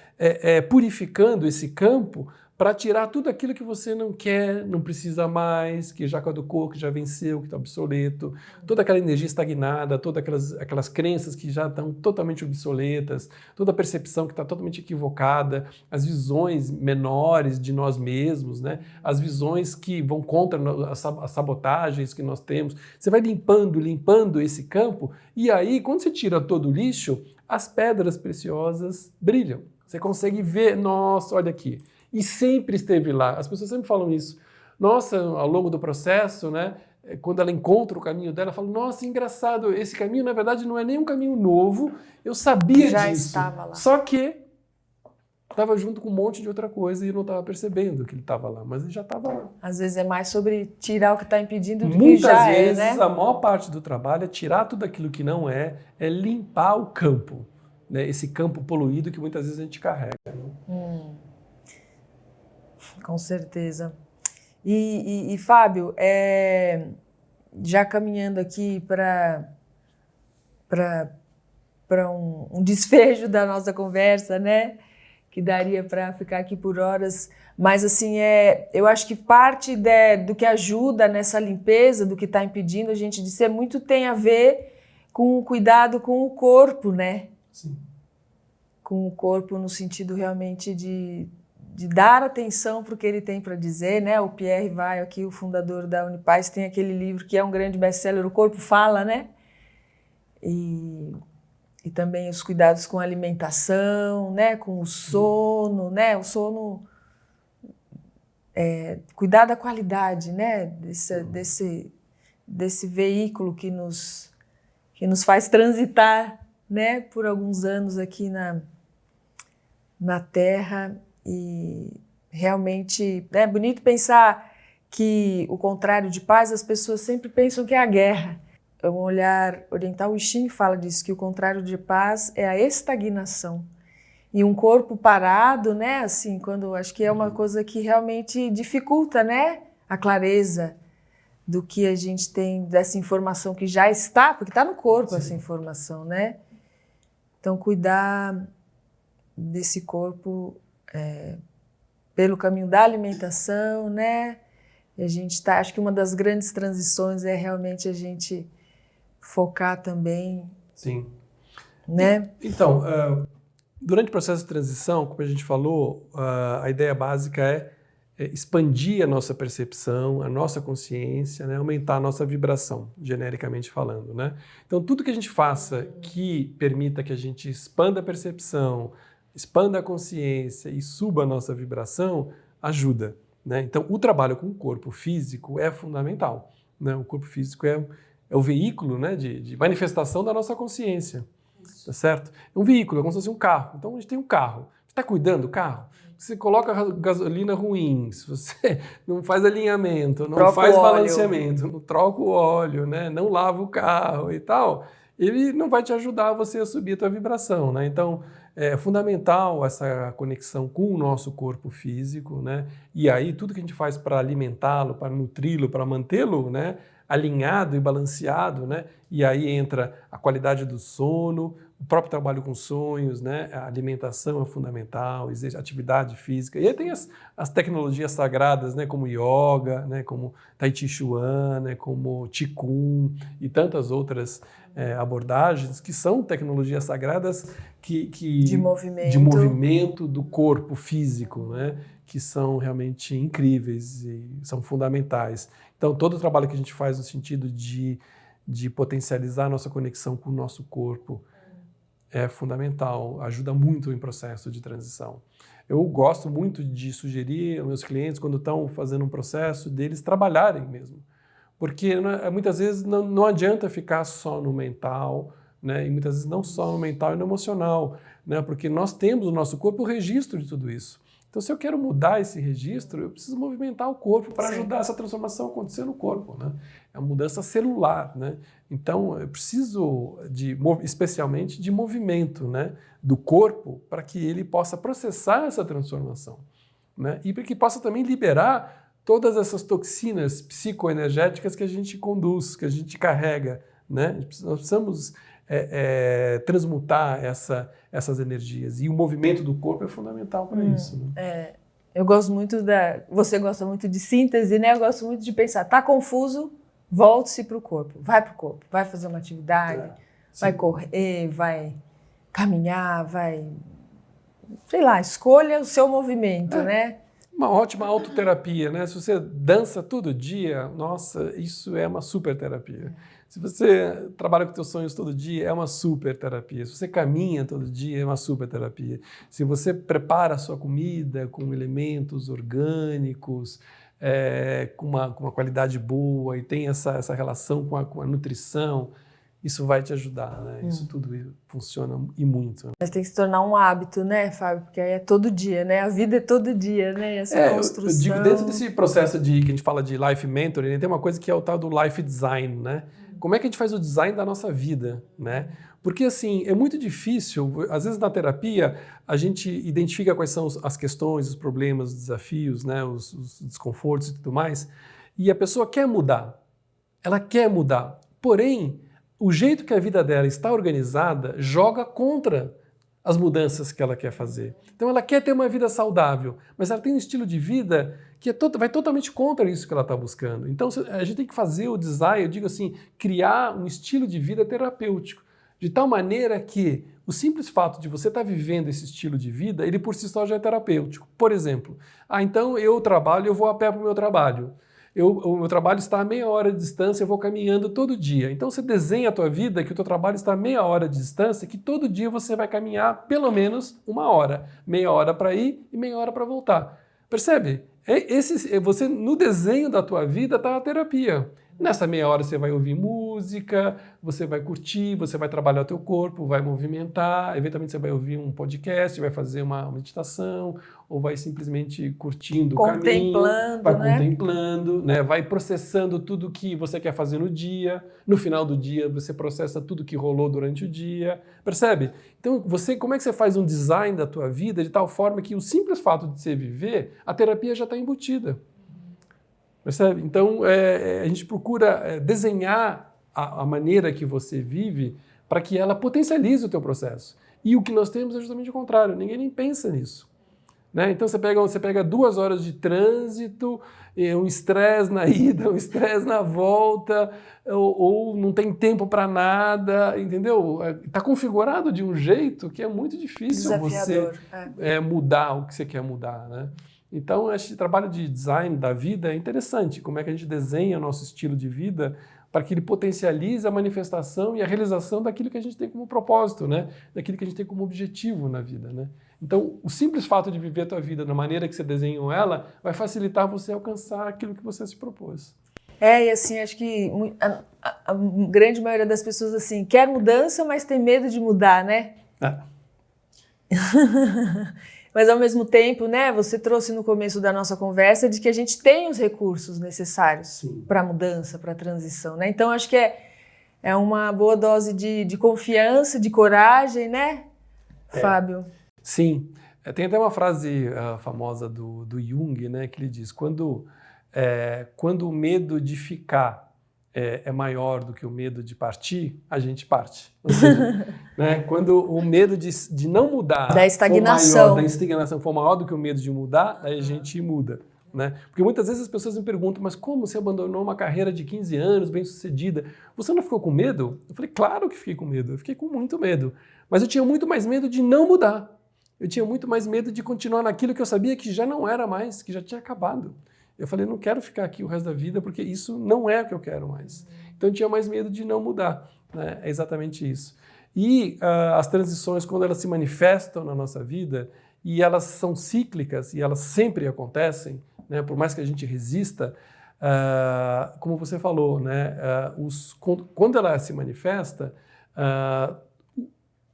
S2: Purificando esse campo, para tirar tudo aquilo que você não quer, não precisa mais, que já caducou, que já venceu, que está obsoleto, toda aquela energia estagnada, todas aquelas crenças que já estão totalmente obsoletas, toda a percepção que está totalmente equivocada, as visões menores de nós mesmos, né? As visões que vão contra as sabotagens que nós temos. Você vai limpando esse campo, e aí, quando você tira todo o lixo, as pedras preciosas brilham. Você consegue ver, nossa, olha aqui. E sempre esteve lá. As pessoas sempre falam isso. Nossa, ao longo do processo, né, quando ela encontra o caminho dela, ela fala, nossa, engraçado, esse caminho, na verdade, não é nem um caminho novo, eu sabia disso.
S1: Já estava lá.
S2: Só que estava junto com um monte de outra coisa e eu não estava percebendo que ele estava lá, mas ele já estava lá.
S1: Às vezes é mais sobre tirar o que está impedindo do que já
S2: Muitas vezes,
S1: né?
S2: A maior parte do trabalho é tirar tudo aquilo que não é limpar o campo, né, esse campo poluído que muitas vezes a gente carrega. Né?
S1: Com certeza. E Fábio, já caminhando aqui para um desfecho da nossa conversa, né? Que daria para ficar aqui por horas, mas assim, eu acho que parte do que ajuda nessa limpeza, do que está impedindo a gente de ser muito, tem a ver com o cuidado com o corpo, né?
S2: Sim.
S1: Com o corpo no sentido realmente de dar atenção para o que ele tem para dizer, né? O Pierre Weil, aqui, o fundador da Unipaz, tem aquele livro que é um grande best-seller, O Corpo Fala, né? E também os cuidados com a alimentação, né? Com o sono, né? O sono, cuidar da qualidade, né? Desse veículo que nos faz transitar, né? Por alguns anos aqui na Terra. E realmente é bonito pensar que o contrário de paz, as pessoas sempre pensam que é a guerra. Um olhar oriental, o I Ching fala disso, que o contrário de paz é a estagnação. E um corpo parado, né, assim, quando acho que é uma coisa que realmente dificulta, né, a clareza do que a gente tem dessa informação que já está, porque está no corpo. Sim. Essa informação, né? Então, cuidar desse corpo pelo caminho da alimentação, né? E a gente acho que uma das grandes transições é realmente a gente focar também.
S2: Sim.
S1: Né?
S2: Então, durante o processo de transição, como a gente falou, a ideia básica é expandir a nossa percepção, a nossa consciência, né? Aumentar a nossa vibração, genericamente falando, né? Então, tudo que a gente faça que permita que a gente expanda a percepção, expanda a consciência e suba a nossa vibração, ajuda. Né? Então, o trabalho com o corpo físico é fundamental. Né? O corpo físico é o veículo, né, de manifestação da nossa consciência. Tá certo? É um veículo, é como se fosse um carro. Então, a gente tem um carro. Você está cuidando do carro? Você coloca gasolina ruim, se você não faz alinhamento, não faz balanceamento, não troca o óleo, né? Não lava o carro e tal. ele não vai te ajudar você a subir a tua vibração, né? Então, é fundamental essa conexão com o nosso corpo físico, né? E aí tudo que a gente faz para alimentá-lo, para nutri-lo, para mantê-lo, né, alinhado e balanceado, né? E aí entra a qualidade do sono, o próprio trabalho com sonhos, né? A alimentação é fundamental, atividade física. E aí tem as tecnologias sagradas, né? Como yoga, né? Como Tai Chi Chuan, né? Como Qigong e tantas outras abordagens que são tecnologias sagradas de movimento do corpo físico, né? Que são realmente incríveis e são fundamentais. Então, todo o trabalho que a gente faz no sentido de potencializar a nossa conexão com o nosso corpo é fundamental, ajuda muito em processo de transição. Eu gosto muito de sugerir aos meus clientes, quando estão fazendo um processo, deles trabalharem mesmo. Porque muitas vezes não adianta ficar só no mental, né? E muitas vezes não só no mental e no emocional, né? Porque nós temos no nosso corpo o registro de tudo isso. Então, se eu quero mudar esse registro, eu preciso movimentar o corpo para ajudar essa transformação a acontecer no corpo, né? É uma mudança celular, né? Então, eu preciso, especialmente, de movimento, né, do corpo para que ele possa processar essa transformação, né? E para que possa também liberar todas essas toxinas psicoenergéticas que a gente conduz, que a gente carrega, né? Nós precisamos transmutar essas energias. E o movimento do corpo é fundamental para isso. Né?
S1: Eu gosto muito Você gosta muito de síntese, né? Eu gosto muito de pensar, tá confuso, volte-se para o corpo. Vai para o corpo, vai fazer uma atividade, vai correr, vai caminhar, vai... Sei lá, escolha o seu movimento, né?
S2: Uma ótima autoterapia, né? Se você dança todo dia, nossa, isso é uma super terapia. Se você trabalha com seus sonhos todo dia, é uma super terapia. Se você caminha todo dia, é uma super terapia. Se você prepara a sua comida com elementos orgânicos, com uma qualidade boa e tem essa relação com a nutrição, isso vai te ajudar, né? Isso tudo funciona e muito. Né?
S1: Mas tem que se tornar um hábito, né, Fábio? Porque aí é todo dia, né? A vida é todo dia, né? Essa construção...
S2: Eu digo, dentro desse processo que a gente fala de life mentoring, tem uma coisa que é o tal do life design, né? Como é que a gente faz o design da nossa vida, né? Porque, assim, é muito difícil, às vezes na terapia, a gente identifica quais são as questões, os problemas, os desafios, né? Os desconfortos e tudo mais, e a pessoa quer mudar. Ela quer mudar. Porém, o jeito que a vida dela está organizada joga contra as mudanças que ela quer fazer. Então ela quer ter uma vida saudável, mas ela tem um estilo de vida que vai totalmente contra isso que ela está buscando. Então a gente tem que fazer o design, eu digo assim, criar um estilo de vida terapêutico, de tal maneira que o simples fato de você estar vivendo esse estilo de vida, ele por si só já é terapêutico. Por exemplo, então eu vou a pé para o meu trabalho. O meu trabalho está a meia hora de distância, eu vou caminhando todo dia. Então você desenha a tua vida que o teu trabalho está a meia hora de distância, que todo dia você vai caminhar pelo menos uma hora. Meia hora para ir e meia hora para voltar. Percebe? Você, no desenho da tua vida está a terapia. Nessa meia hora você vai ouvir música, você vai curtir, você vai trabalhar o teu corpo, vai movimentar, eventualmente você vai ouvir um podcast, vai fazer uma meditação, ou vai simplesmente curtindo o caminho, vai contemplando, né? Vai processando tudo que você quer fazer no dia, no final do dia você processa tudo que rolou durante o dia, percebe? Então, como é que você faz um design da tua vida de tal forma que o simples fato de você viver, a terapia já está embutida. Percebe? Então, a gente procura desenhar a maneira que você vive para que ela potencialize o teu processo. E o que nós temos é justamente o contrário, ninguém nem pensa nisso. Né? Então, você pega 2 horas de trânsito, um estresse na ida, um estresse na volta, ou não tem tempo para nada, entendeu? Está configurado de um jeito que é muito difícil você mudar o que você quer mudar, né? Então, esse trabalho de design da vida é interessante, como é que a gente desenha o nosso estilo de vida para que ele potencialize a manifestação e a realização daquilo que a gente tem como propósito, né? Daquilo que a gente tem como objetivo na vida, né? Então, o simples fato de viver a tua vida da maneira que você desenhou ela vai facilitar você alcançar aquilo que você se propôs.
S1: E assim, acho que a grande maioria das pessoas, assim, quer mudança, mas tem medo de mudar, né? Mas, ao mesmo tempo, né, você trouxe no começo da nossa conversa de que a gente tem os recursos necessários para a mudança, para a transição, né? Então, acho que É uma boa dose de confiança, de coragem, né, Fábio?
S2: Sim. Tem até uma frase famosa do Jung, né, que ele diz, quando o medo de ficar é maior do que o medo de partir, a gente parte. Ou seja, né, quando o medo de não mudar
S1: Da estagnação.
S2: da estagnação for maior do que o medo de mudar, aí a gente muda. Né? Porque muitas vezes as pessoas me perguntam, mas como você abandonou uma carreira de 15 anos, bem-sucedida? Você não ficou com medo? Eu falei, claro que fiquei com medo, eu fiquei com muito medo. Mas eu tinha muito mais medo de não mudar. Eu tinha muito mais medo de continuar naquilo que eu sabia que já não era mais, que já tinha acabado. Eu falei, não quero ficar aqui o resto da vida porque isso não é o que eu quero mais. Então eu tinha mais medo de não mudar. Né? É exatamente isso. E as transições, quando elas se manifestam na nossa vida, e elas são cíclicas, e elas sempre acontecem, né? Por mais que a gente resista, como você falou, né? Quando ela se manifesta,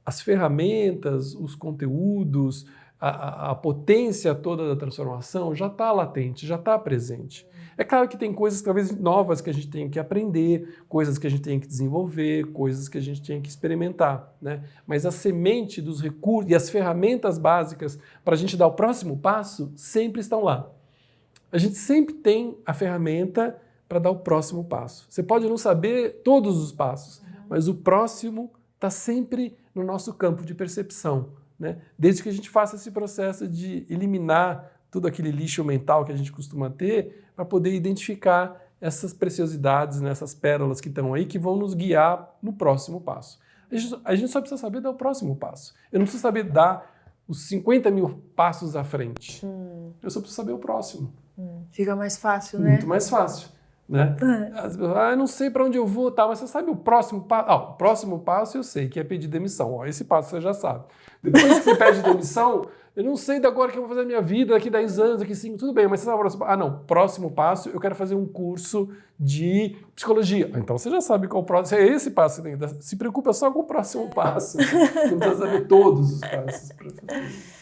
S2: as ferramentas, os conteúdos, a potência toda da transformação já está latente, já está presente. É claro que tem coisas talvez novas que a gente tem que aprender, coisas que a gente tem que desenvolver, coisas que a gente tem que experimentar, né? Mas a semente dos recursos e as ferramentas básicas para a gente dar o próximo passo sempre estão lá. A gente sempre tem a ferramenta para dar o próximo passo. Você pode não saber todos os passos, mas o próximo está sempre no nosso campo de percepção, né? Desde que a gente faça esse processo de eliminar todo aquele lixo mental que a gente costuma ter para poder identificar essas preciosidades, né, essas pérolas que estão aí, que vão nos guiar no próximo passo. A gente só precisa saber dar o próximo passo. Eu não preciso saber dar os 50 mil passos à frente. Eu só preciso saber o próximo.
S1: Fica mais fácil, né?
S2: Muito mais fácil. Né? Eu não sei para onde eu vou, tá, mas você sabe o próximo passo? O próximo passo eu sei, que é pedir demissão. Esse passo você já sabe. Depois que você pede demissão, eu não sei de agora que eu vou fazer a minha vida, daqui 10 anos, daqui 5, tudo bem, mas você sabe o próximo passo? Não, próximo passo, eu quero fazer um curso de psicologia. Então você já sabe qual o próximo, é esse passo que tem que dar. Se preocupa só com o próximo passo. Não precisa saber todos os passos para fazer.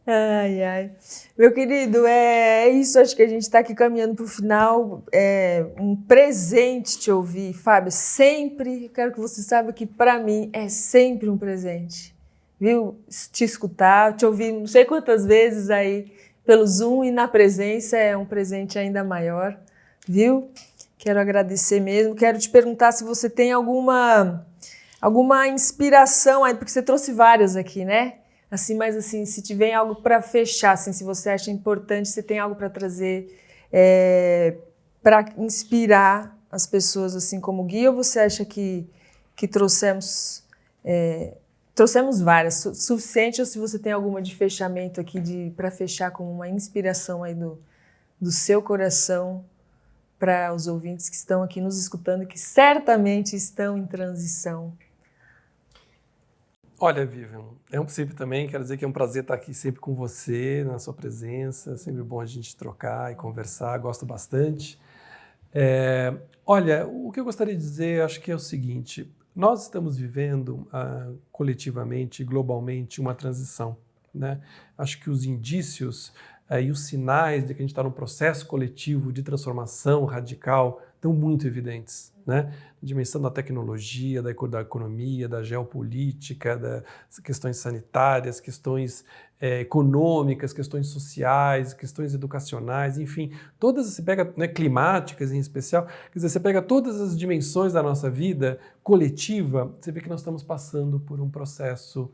S1: Ai, ai. Meu querido, é isso, acho que a gente está aqui caminhando para o final. É um presente te ouvir, Fábio. Sempre, quero que você saiba que para mim é sempre um presente. Viu? Te escutar, te ouvir não sei quantas vezes aí pelo Zoom e na presença é um presente ainda maior, viu? Quero agradecer mesmo. Quero te perguntar se você tem alguma inspiração aí, porque você trouxe várias aqui, né? Assim, mas assim, se tiver algo para fechar, assim, se você acha importante, você tem algo para trazer para inspirar as pessoas assim como guia, ou você acha que trouxemos várias, suficiente, ou se você tem alguma de fechamento aqui para fechar com uma inspiração aí do seu coração para os ouvintes que estão aqui nos escutando e que certamente estão em transição?
S2: Olha, Vivian, é um princípio também, quero dizer que é um prazer estar aqui sempre com você, na sua presença, sempre bom a gente trocar e conversar, gosto bastante. Olha, o que eu gostaria de dizer, acho que é o seguinte, nós estamos vivendo coletivamente, globalmente, uma transição, né? Acho que os indícios e os sinais de que a gente está num processo coletivo de transformação radical estão muito evidentes, né? A dimensão da tecnologia, da economia, da geopolítica, das questões sanitárias, questões econômicas, questões sociais, questões educacionais, enfim, todas, você pega, né, climáticas em especial, quer dizer, você pega todas as dimensões da nossa vida coletiva, você vê que nós estamos passando por um processo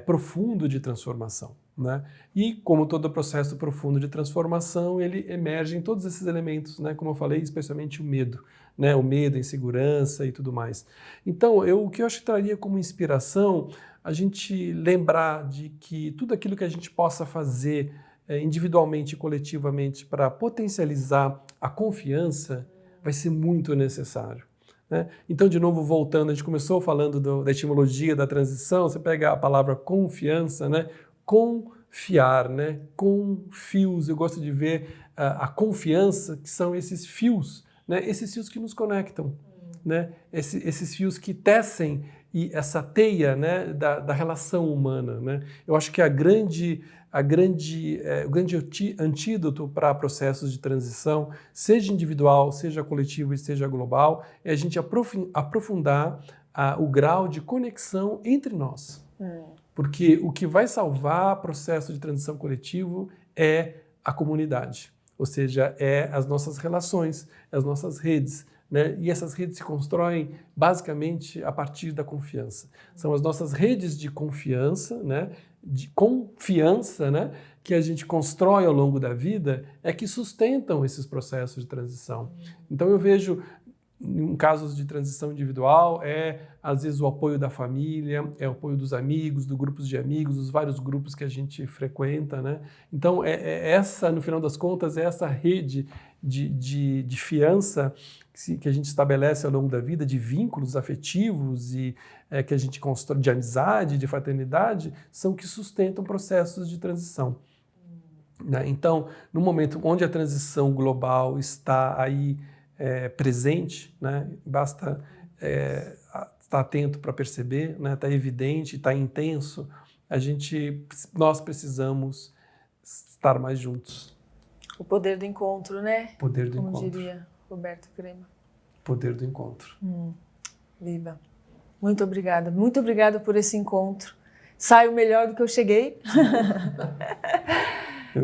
S2: profundo de transformação. Né? E, como todo processo profundo de transformação, ele emerge em todos esses elementos, né? Como eu falei, especialmente o medo, né? O medo, a insegurança e tudo mais. Então, o que eu acho que traria como inspiração a gente lembrar de que tudo aquilo que a gente possa fazer individualmente e coletivamente para potencializar a confiança vai ser muito necessário. Né? Então, de novo, voltando, a gente começou falando da etimologia da transição, você pega a palavra confiança, né? Confiar, né? Com fios. Eu gosto de ver a confiança, que são esses fios, né? Esses fios que nos conectam, né? Esses fios que tecem e essa teia, né, da relação humana, né? Eu acho que o grande antídoto para processos de transição, seja individual, seja coletivo e seja global, é a gente aprofundar o grau de conexão entre nós. Porque o que vai salvar processo de transição coletivo é a comunidade, ou seja, é as nossas relações, as nossas redes, né? E essas redes se constroem basicamente a partir da confiança. São as nossas redes de confiança, né? Né? Que a gente constrói ao longo da vida, é que sustentam esses processos de transição. Então eu vejo, em casos de transição individual, às vezes o apoio da família, é o apoio dos amigos, dos grupos de amigos, dos vários grupos que a gente frequenta, né? Então essa, no final das contas, é essa rede de fiança que a gente estabelece ao longo da vida, de vínculos afetivos e que a gente constrói, de amizade, de fraternidade, são que sustentam processos de transição. Né? Então, no momento onde a transição global está aí presente, né? Basta estar atento para perceber, né? Está evidente, está intenso, nós precisamos estar mais juntos.
S1: O poder do encontro, né?
S2: Poder do encontro.
S1: Como diria Roberto Crema.
S2: Poder do encontro.
S1: Viva. Muito obrigada por esse encontro. Saio melhor do que eu cheguei.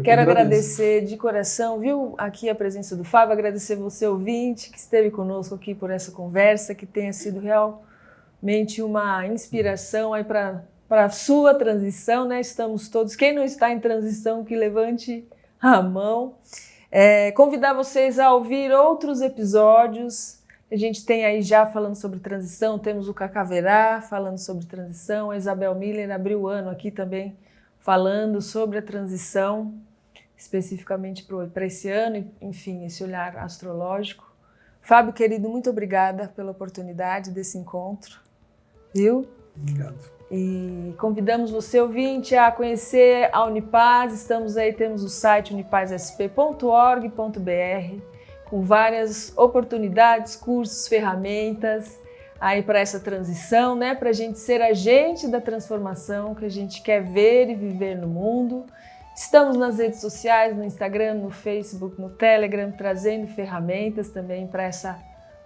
S1: Quero agradecer de coração, viu, aqui a presença do Fábio, agradecer você, ouvinte, que esteve conosco aqui por essa conversa, que tenha sido realmente uma inspiração aí para a sua transição, né? Estamos todos, quem não está em transição, que levante a mão. Convidar vocês a ouvir outros episódios. A gente tem aí já falando sobre transição, temos o Cacá Verá falando sobre transição, a Isabel Miller abriu o ano aqui também falando sobre a transição, especificamente para esse ano, enfim, esse olhar astrológico. Fábio, querido, muito obrigada pela oportunidade desse encontro, viu?
S2: Obrigado.
S1: E convidamos você, ouvinte, a conhecer a Unipaz. Temos o site unipassp.org.br com várias oportunidades, cursos, ferramentas aí para essa transição, né? Para a gente ser agente da transformação que a gente quer ver e viver no mundo. Estamos nas redes sociais, no Instagram, no Facebook, no Telegram, trazendo ferramentas também para essa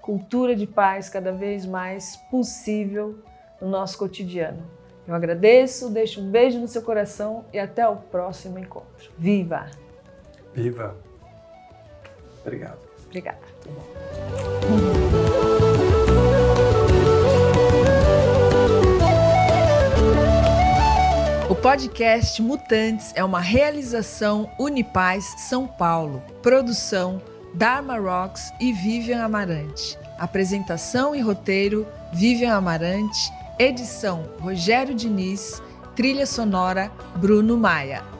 S1: cultura de paz cada vez mais possível no nosso cotidiano. Eu agradeço, deixo um beijo no seu coração e até o próximo encontro. Viva!
S2: Viva! Obrigado.
S1: Obrigada. O podcast Mutantes é uma realização Unipaz São Paulo. Produção Dharma Rocks e Vivian Amarante. Apresentação e roteiro Vivian Amarante. Edição Rogério Diniz. Trilha sonora Bruno Maia.